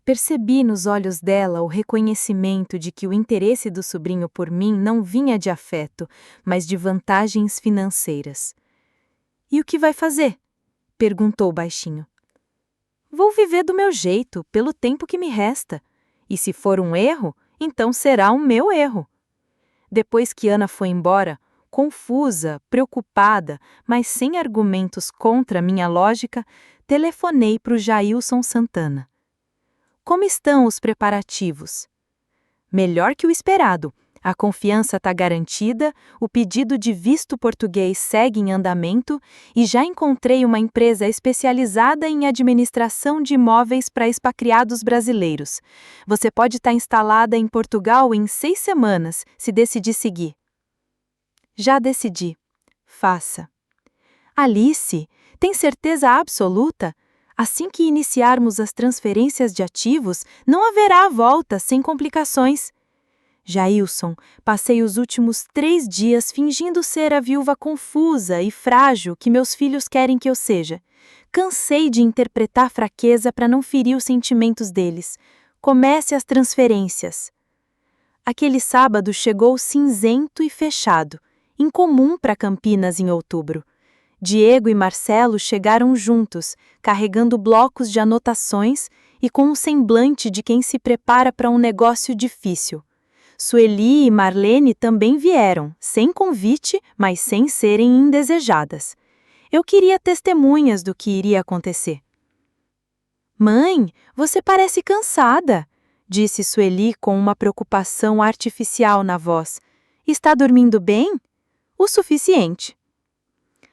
Percebi nos olhos dela o reconhecimento de que o interesse do sobrinho por mim não vinha de afeto, mas de vantagens financeiras. "E o que vai fazer?" perguntou baixinho. "Vou viver do meu jeito, pelo tempo que me resta. E se for um erro, então será o meu erro." Depois que Ana foi embora, confusa, preocupada, mas sem argumentos contra minha lógica, telefonei para o Jailson Santana. "Como estão os preparativos?" "Melhor que o esperado. A confiança está garantida, o pedido de visto português segue em andamento e já encontrei uma empresa especializada em administração de imóveis para expatriados brasileiros. Você pode estar instalada em Portugal em 6 semanas, se decidir seguir." "Já decidi." "Faça." "Alice, tem certeza absoluta? Assim que iniciarmos as transferências de ativos, não haverá volta sem complicações." "Jailson, passei os últimos 3 dias fingindo ser a viúva confusa e frágil que meus filhos querem que eu seja. Cansei de interpretar fraqueza para não ferir os sentimentos deles. Comece as transferências." Aquele sábado chegou cinzento e fechado, incomum para Campinas em outubro. Diego e Marcelo chegaram juntos, carregando blocos de anotações e com um semblante de quem se prepara para um negócio difícil. Sueli e Marlene também vieram, sem convite, mas sem serem indesejadas. Eu queria testemunhas do que iria acontecer. "Mãe, você parece cansada", disse Sueli com uma preocupação artificial na voz. "Está dormindo bem?" "O suficiente."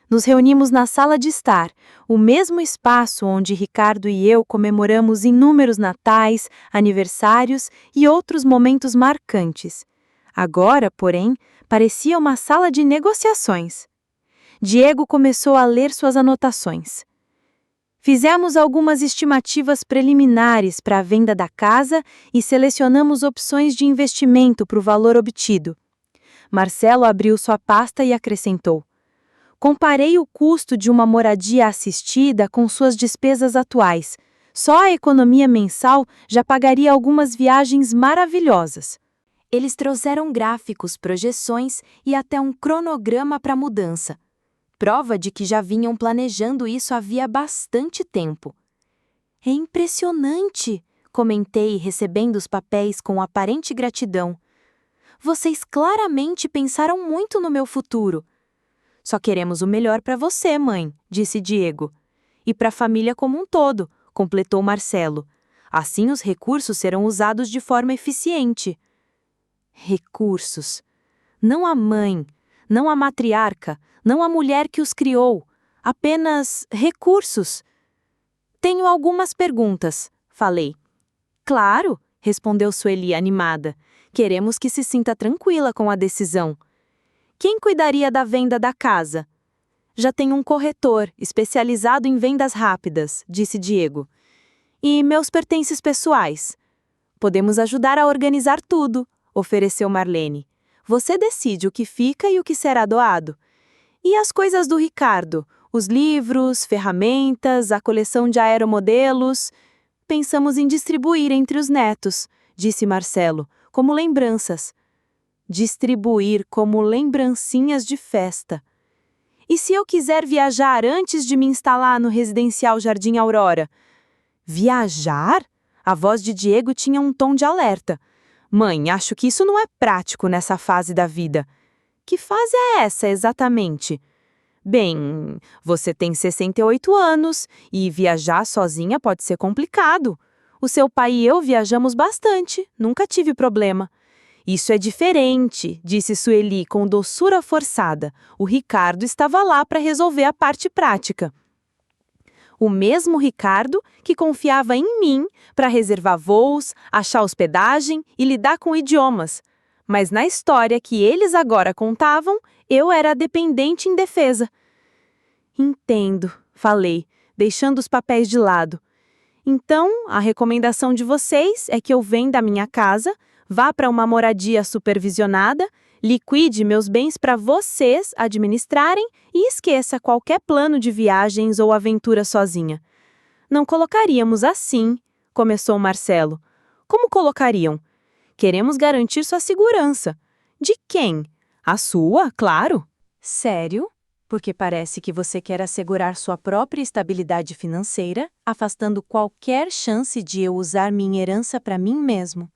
Nos reunimos na sala de estar, o mesmo espaço onde Ricardo e eu comemoramos inúmeros natais, aniversários e outros momentos marcantes. Agora, porém, parecia uma sala de negociações. Diego começou a ler suas anotações. "Fizemos algumas estimativas preliminares para a venda da casa e selecionamos opções de investimento para o valor obtido." Marcelo abriu sua pasta e acrescentou: "Comparei o custo de uma moradia assistida com suas despesas atuais. Só a economia mensal já pagaria algumas viagens maravilhosas." Eles trouxeram gráficos, projeções e até um cronograma para a mudança. Prova de que já vinham planejando isso havia bastante tempo. "É impressionante", comentei, recebendo os papéis com aparente gratidão. "Vocês claramente pensaram muito no meu futuro." "Só queremos o melhor para você, mãe", disse Diego. "E para a família como um todo", completou Marcelo. "Assim os recursos serão usados de forma eficiente." Recursos. Não a mãe, não a matriarca, não a mulher que os criou. Apenas recursos. "Tenho algumas perguntas", falei. "Claro", respondeu Sueli animada. "Queremos que se sinta tranquila com a decisão." "Quem cuidaria da venda da casa?" "Já tenho um corretor, especializado em vendas rápidas", disse Diego. "E meus pertences pessoais?" "Podemos ajudar a organizar tudo", ofereceu Marlene. "Você decide o que fica e o que será doado." "E as coisas do Ricardo? Os livros, ferramentas, a coleção de aeromodelos?" "Pensamos em distribuir entre os netos", disse Marcelo, "como lembranças." Distribuir como lembrancinhas de festa. "E se eu quiser viajar antes de me instalar no residencial Jardim Aurora?" "Viajar?" A voz de Diego tinha um tom de alerta. "Mãe, acho que isso não é prático nessa fase da vida." "Que fase é essa exatamente?" "Bem, você tem 68 anos e viajar sozinha pode ser complicado. O seu pai e eu viajamos bastante, nunca tive problema." "Isso é diferente", disse Sueli com doçura forçada. "O Ricardo estava lá para resolver a parte prática." O mesmo Ricardo que confiava em mim para reservar voos, achar hospedagem e lidar com idiomas. Mas na história que eles agora contavam, eu era a dependente indefesa. Entendo, falei, deixando os papéis de lado. Então, a recomendação de vocês é que eu venda a minha casa, vá para uma moradia supervisionada, liquide meus bens para vocês administrarem e esqueça qualquer plano de viagens ou aventura sozinha. Não colocaríamos assim, começou Marcelo. Como colocariam? Queremos garantir sua segurança. De quem? A sua, claro. Sério? Porque parece que você quer assegurar sua própria estabilidade financeira, afastando qualquer chance de eu usar minha herança para mim mesmo.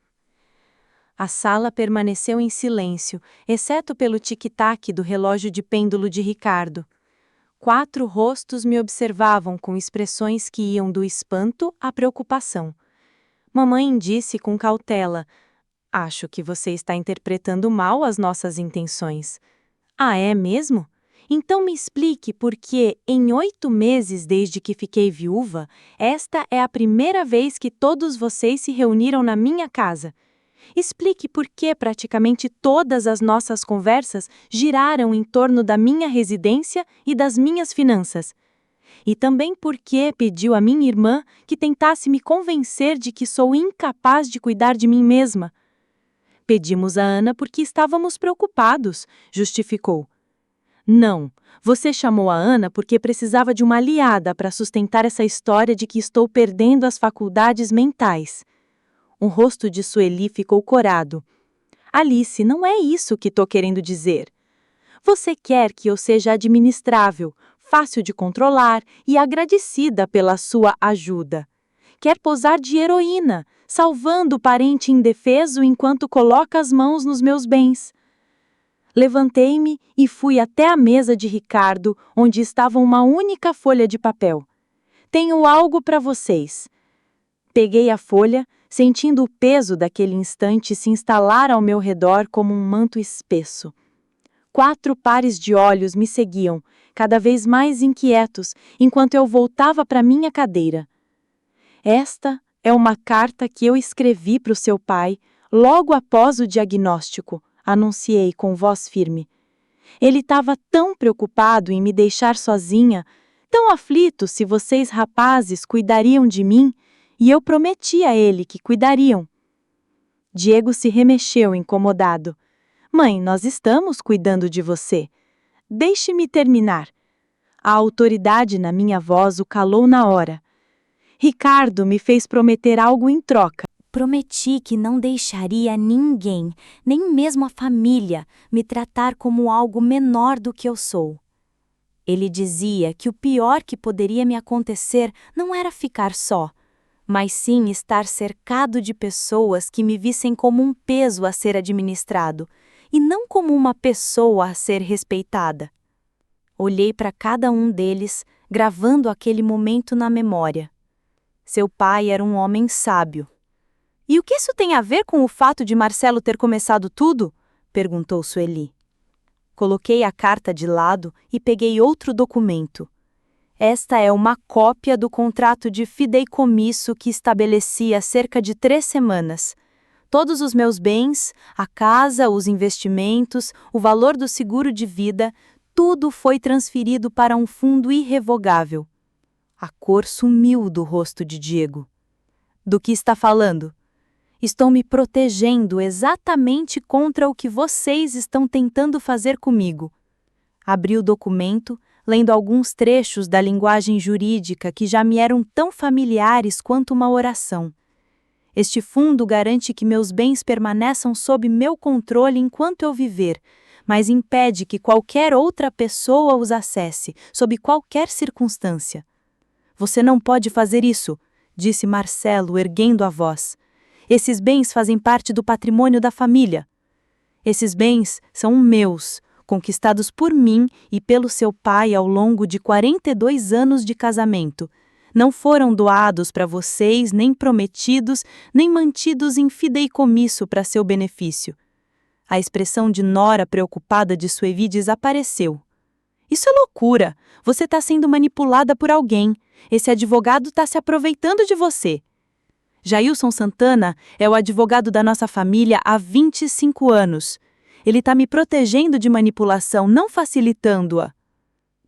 A sala permaneceu em silêncio, exceto pelo tic-tac do relógio de pêndulo de Ricardo. 4 rostos me observavam com expressões que iam do espanto à preocupação. Mamãe disse com cautela: "Acho que você está interpretando mal as nossas intenções." "Ah, é mesmo? Então me explique por que, em 8 meses desde que fiquei viúva, esta é a primeira vez que todos vocês se reuniram na minha casa. Explique por que praticamente todas as nossas conversas giraram em torno da minha residência e das minhas finanças. E também por que pediu à minha irmã que tentasse me convencer de que sou incapaz de cuidar de mim mesma." "Pedimos a Ana porque estávamos preocupados", justificou. "Não, você chamou a Ana porque precisava de uma aliada para sustentar essa história de que estou perdendo as faculdades mentais." O rosto de Sueli ficou corado. "Alice, não é isso que estou querendo dizer. Você quer que eu seja administrável, fácil de controlar e agradecida pela sua ajuda. Quer posar de heroína, salvando o parente indefeso enquanto coloca as mãos nos meus bens." Levantei-me e fui até a mesa de Ricardo, onde estava uma única folha de papel. "Tenho algo para vocês." Peguei a folha, sentindo o peso daquele instante se instalar ao meu redor como um manto espesso. 4 pares de olhos me seguiam, cada vez mais inquietos, enquanto eu voltava para minha cadeira. "Esta é uma carta que eu escrevi para o seu pai, logo após o diagnóstico", anunciei com voz firme. "Ele estava tão preocupado em me deixar sozinha, tão aflito se vocês rapazes cuidariam de mim, e eu prometi a ele que cuidariam." Diego se remexeu incomodado. "Mãe, nós estamos cuidando de você. Deixe-me terminar." A autoridade na minha voz o calou na hora. "Ricardo me fez prometer algo em troca." Prometi que não deixaria ninguém, nem mesmo a família, me tratar como algo menor do que eu sou. Ele dizia que o pior que poderia me acontecer não era ficar só, mas sim estar cercado de pessoas que me vissem como um peso a ser administrado, e não como uma pessoa a ser respeitada. Olhei para cada um deles, gravando aquele momento na memória. Seu pai era um homem sábio. "E o que isso tem a ver com o fato de Marcelo ter começado tudo?" perguntou Sueli. Coloquei a carta de lado e peguei outro documento. Esta é uma cópia do contrato de fideicomisso que estabeleci há cerca de 3 semanas. Todos os meus bens, a casa, os investimentos, o valor do seguro de vida, tudo foi transferido para um fundo irrevogável. A cor sumiu do rosto de Diego. "Do que está falando?" "Estou me protegendo exatamente contra o que vocês estão tentando fazer comigo." Abri o documento, lendo alguns trechos da linguagem jurídica que já me eram tão familiares quanto uma oração. "Este fundo garante que meus bens permaneçam sob meu controle enquanto eu viver, mas impede que qualquer outra pessoa os acesse, sob qualquer circunstância." "Você não pode fazer isso", disse Marcelo, erguendo a voz. "Esses bens fazem parte do patrimônio da família. Esses bens são meus, conquistados por mim e pelo seu pai ao longo de 42 anos de casamento. Não foram doados para vocês, nem prometidos, nem mantidos em fideicomisso para seu benefício." A expressão de nora preocupada de Sueli desapareceu. "Isso é loucura! Você está sendo manipulada por alguém. Esse advogado está se aproveitando de você." "Jailson Santana é o advogado da nossa família há 25 anos. Ele está me protegendo de manipulação, não facilitando-a."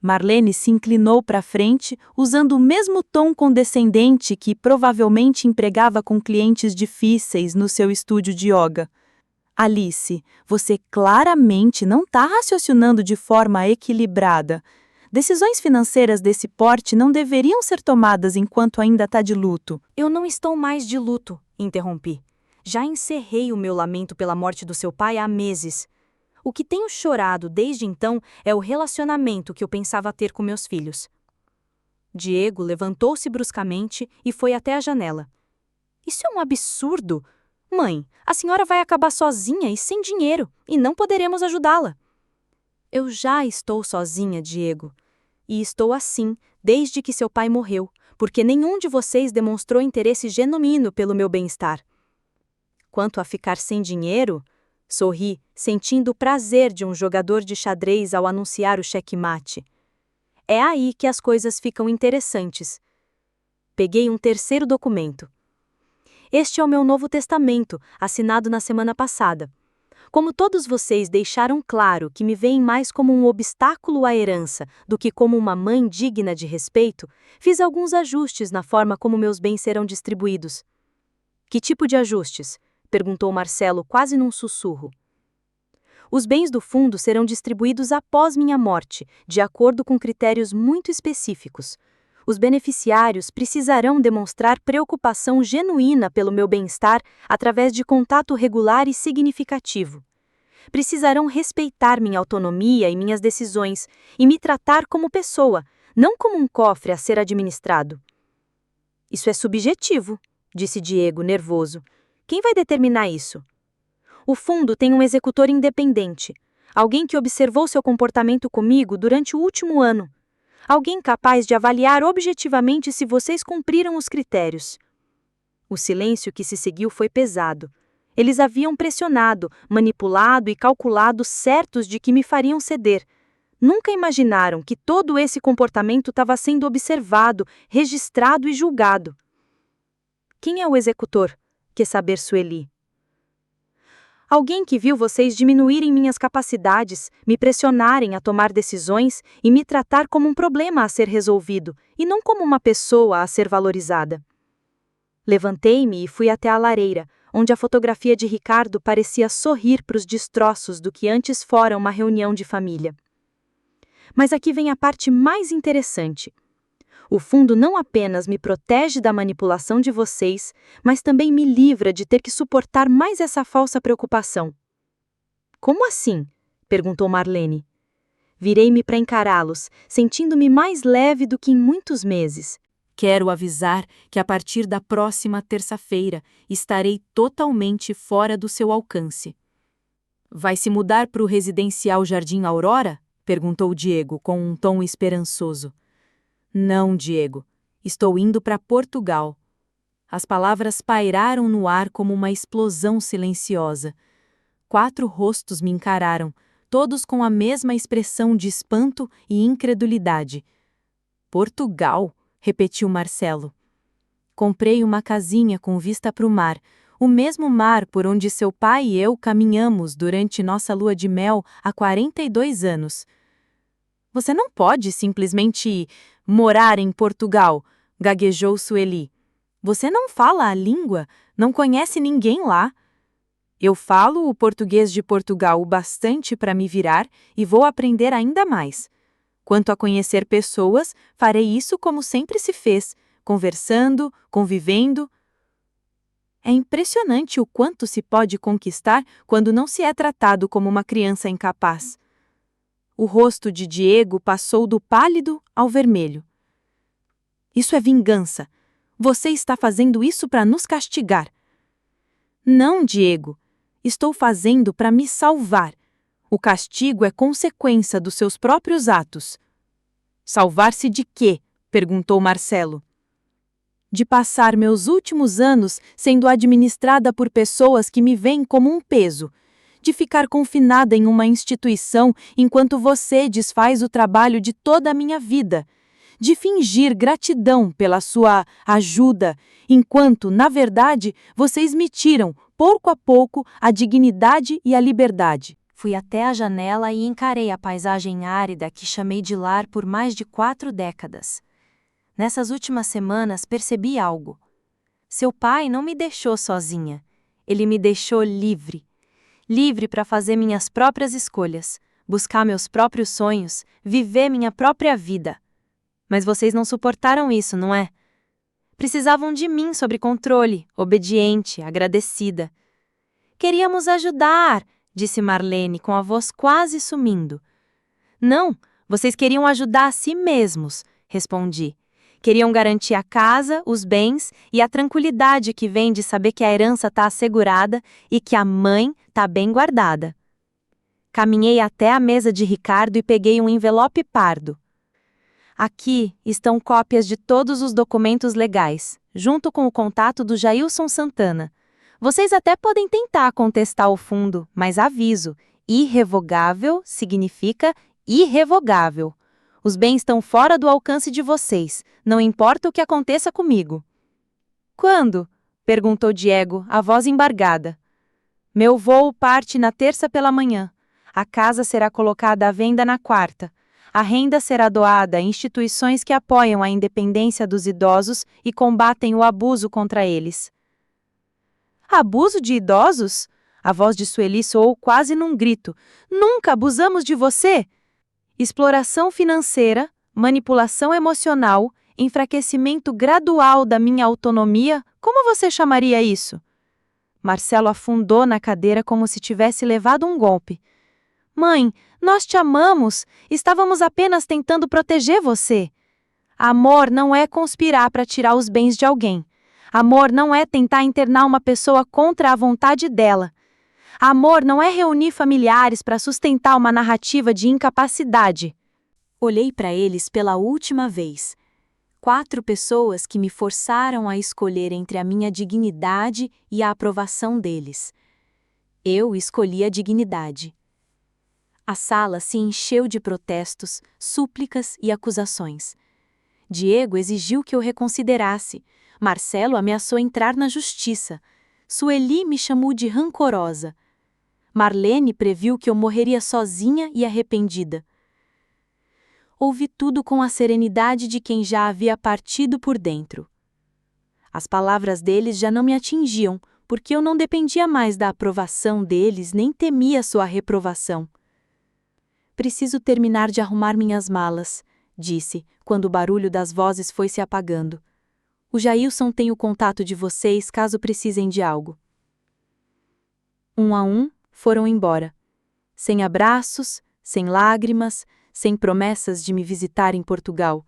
Marlene se inclinou para frente, usando o mesmo tom condescendente que provavelmente empregava com clientes difíceis no seu estúdio de yoga. Alice, você claramente não está raciocinando de forma equilibrada. Decisões financeiras desse porte não deveriam ser tomadas enquanto ainda está de luto. Eu não estou mais de luto, interrompi. Já encerrei o meu lamento pela morte do seu pai há meses. O que tenho chorado desde então é o relacionamento que eu pensava ter com meus filhos. Diego levantou-se bruscamente e foi até a janela. Isso é um absurdo! Mãe, a senhora vai acabar sozinha e sem dinheiro, e não poderemos ajudá-la. Eu já estou sozinha, Diego. E estou assim desde que seu pai morreu, porque nenhum de vocês demonstrou interesse genuíno pelo meu bem-estar. Quanto a ficar sem dinheiro, sorri, sentindo o prazer de um jogador de xadrez ao anunciar o xeque-mate. É aí que as coisas ficam interessantes. Peguei um terceiro documento. Este é o meu Novo Testamento, assinado na semana passada. Como todos vocês deixaram claro que me veem mais como um obstáculo à herança do que como uma mãe digna de respeito, fiz alguns ajustes na forma como meus bens serão distribuídos. Que tipo de ajustes? Perguntou Marcelo quase num sussurro. Os bens do fundo serão distribuídos após minha morte, de acordo com critérios muito específicos. Os beneficiários precisarão demonstrar preocupação genuína pelo meu bem-estar através de contato regular e significativo. Precisarão respeitar minha autonomia e minhas decisões e me tratar como pessoa, não como um cofre a ser administrado. Isso é subjetivo, disse Diego, nervoso. Quem vai determinar isso? O fundo tem um executor independente, alguém que observou seu comportamento comigo durante o último ano. Alguém capaz de avaliar objetivamente se vocês cumpriram os critérios. O silêncio que se seguiu foi pesado. Eles haviam pressionado, manipulado e calculado certos de que me fariam ceder. Nunca imaginaram que todo esse comportamento estava sendo observado, registrado e julgado. Quem é o executor? Quer saber Sueli. Alguém que viu vocês diminuírem minhas capacidades, me pressionarem a tomar decisões e me tratar como um problema a ser resolvido, e não como uma pessoa a ser valorizada. Levantei-me e fui até a lareira, onde a fotografia de Ricardo parecia sorrir para os destroços do que antes fora uma reunião de família. Mas aqui vem a parte mais interessante. O fundo não apenas me protege da manipulação de vocês, mas também me livra de ter que suportar mais essa falsa preocupação. Como assim? Perguntou Marlene. Virei-me para encará-los, sentindo-me mais leve do que em muitos meses. Quero avisar que a partir da próxima terça-feira estarei totalmente fora do seu alcance. Vai se mudar para o residencial Jardim Aurora? Perguntou Diego com um tom esperançoso. Não, Diego. Estou indo para Portugal. As palavras pairaram no ar como uma explosão silenciosa. 4 rostos me encararam, todos com a mesma expressão de espanto e incredulidade. Portugal? Repetiu Marcelo. Comprei uma casinha com vista para o mar, o mesmo mar por onde seu pai e eu caminhamos durante nossa lua de mel há 42 anos. Você não pode simplesmente morar em Portugal, gaguejou Sueli. Você não fala a língua, não conhece ninguém lá. Eu falo o português de Portugal o bastante para me virar e vou aprender ainda mais. Quanto a conhecer pessoas, farei isso como sempre se fez, conversando, convivendo. É impressionante o quanto se pode conquistar quando não se é tratado como uma criança incapaz. O rosto de Diego passou do pálido ao vermelho. Isso é vingança. Você está fazendo isso para nos castigar. Não, Diego. Estou fazendo para me salvar. O castigo é consequência dos seus próprios atos. Salvar-se de quê? Perguntou Marcelo. De passar meus últimos anos sendo administrada por pessoas que me veem como um peso. De ficar confinada em uma instituição enquanto você desfaz o trabalho de toda a minha vida. De fingir gratidão pela sua ajuda, enquanto, na verdade, vocês me tiram, pouco a pouco, a dignidade e a liberdade. Fui até a janela e encarei a paisagem árida que chamei de lar por mais de 4 décadas. Nessas últimas semanas percebi algo. Seu pai não me deixou sozinha. Ele me deixou livre. Livre para fazer minhas próprias escolhas, buscar meus próprios sonhos, viver minha própria vida. Mas vocês não suportaram isso, não é? Precisavam de mim sob controle, obediente, agradecida. Queríamos ajudar, disse Marlene com a voz quase sumindo. Não, vocês queriam ajudar a si mesmos, respondi. Queriam garantir a casa, os bens e a tranquilidade que vem de saber que a herança está assegurada e que a mãe está bem guardada. Caminhei até a mesa de Ricardo e peguei um envelope pardo. Aqui estão cópias de todos os documentos legais, junto com o contato do Jailson Santana. Vocês até podem tentar contestar o fundo, mas aviso, irrevogável significa irrevogável. Os bens estão fora do alcance de vocês, não importa o que aconteça comigo. Quando? Perguntou Diego, a voz embargada. Meu voo parte na terça pela manhã. A casa será colocada à venda na quarta. A renda será doada a instituições que apoiam a independência dos idosos e combatem o abuso contra eles. Abuso de idosos? A voz de Sueli soou quase num grito. Nunca abusamos de você! Exploração financeira, manipulação emocional, enfraquecimento gradual da minha autonomia, como você chamaria isso? Marcelo afundou na cadeira como se tivesse levado um golpe. Mãe, nós te amamos, estávamos apenas tentando proteger você. Amor não é conspirar para tirar os bens de alguém. Amor não é tentar internar uma pessoa contra a vontade dela. Amor não é reunir familiares para sustentar uma narrativa de incapacidade. Olhei para eles pela última vez. 4 pessoas que me forçaram a escolher entre a minha dignidade e a aprovação deles. Eu escolhi a dignidade. A sala se encheu de protestos, súplicas e acusações. Diego exigiu que eu reconsiderasse. Marcelo ameaçou entrar na justiça. Sueli me chamou de rancorosa. Marlene previu que eu morreria sozinha e arrependida. Ouvi tudo com a serenidade de quem já havia partido por dentro. As palavras deles já não me atingiam, porque eu não dependia mais da aprovação deles nem temia sua reprovação. Preciso terminar de arrumar minhas malas, disse, quando o barulho das vozes foi se apagando. O Jailson tem o contato de vocês caso precisem de algo. Um a um, foram embora. Sem abraços, sem lágrimas, sem promessas de me visitar em Portugal.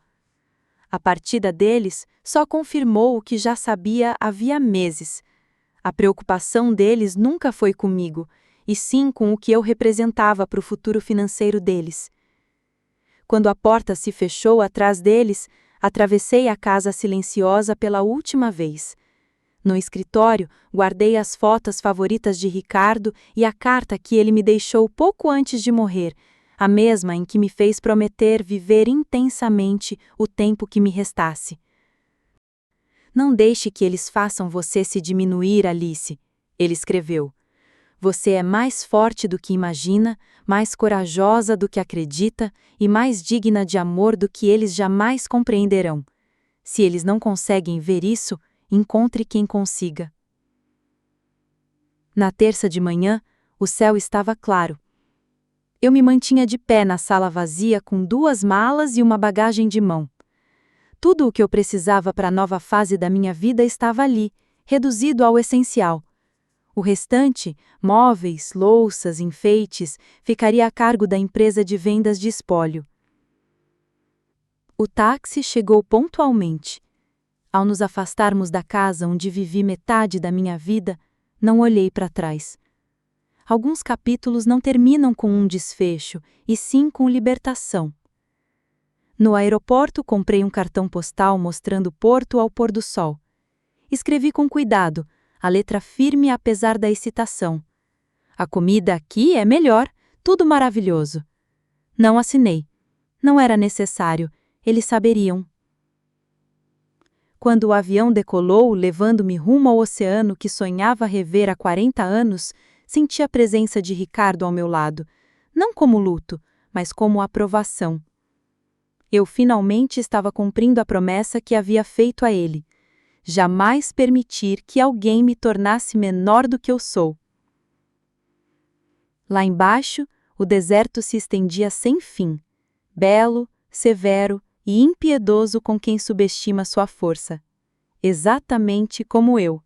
A partida deles só confirmou o que já sabia havia meses. A preocupação deles nunca foi comigo, e sim com o que eu representava para o futuro financeiro deles. Quando a porta se fechou atrás deles, atravessei a casa silenciosa pela última vez. No escritório, guardei as fotos favoritas de Ricardo e a carta que ele me deixou pouco antes de morrer, a mesma em que me fez prometer viver intensamente o tempo que me restasse. Não deixe que eles façam você se diminuir, Alice, ele escreveu. Você é mais forte do que imagina, mais corajosa do que acredita e mais digna de amor do que eles jamais compreenderão. Se eles não conseguem ver isso, encontre quem consiga. Na terça de manhã, o céu estava claro. Eu me mantinha de pé na sala vazia com 2 malas e uma bagagem de mão. Tudo o que eu precisava para a nova fase da minha vida estava ali, reduzido ao essencial. O restante, móveis, louças, enfeites, ficaria a cargo da empresa de vendas de espólio. O táxi chegou pontualmente. Ao nos afastarmos da casa onde vivi metade da minha vida, não olhei para trás. Alguns capítulos não terminam com um desfecho, e sim com libertação. No aeroporto, comprei um cartão postal mostrando Porto ao pôr do sol. Escrevi com cuidado, a letra firme apesar da excitação. A comida aqui é melhor, tudo maravilhoso. Não assinei. Não era necessário, eles saberiam. Quando o avião decolou, levando-me rumo ao oceano que sonhava rever há 40 anos, senti a presença de Ricardo ao meu lado, não como luto, mas como aprovação. Eu finalmente estava cumprindo a promessa que havia feito a ele: jamais permitir que alguém me tornasse menor do que eu sou. Lá embaixo, o deserto se estendia sem fim, belo, severo e impiedoso com quem subestima sua força. Exatamente como eu.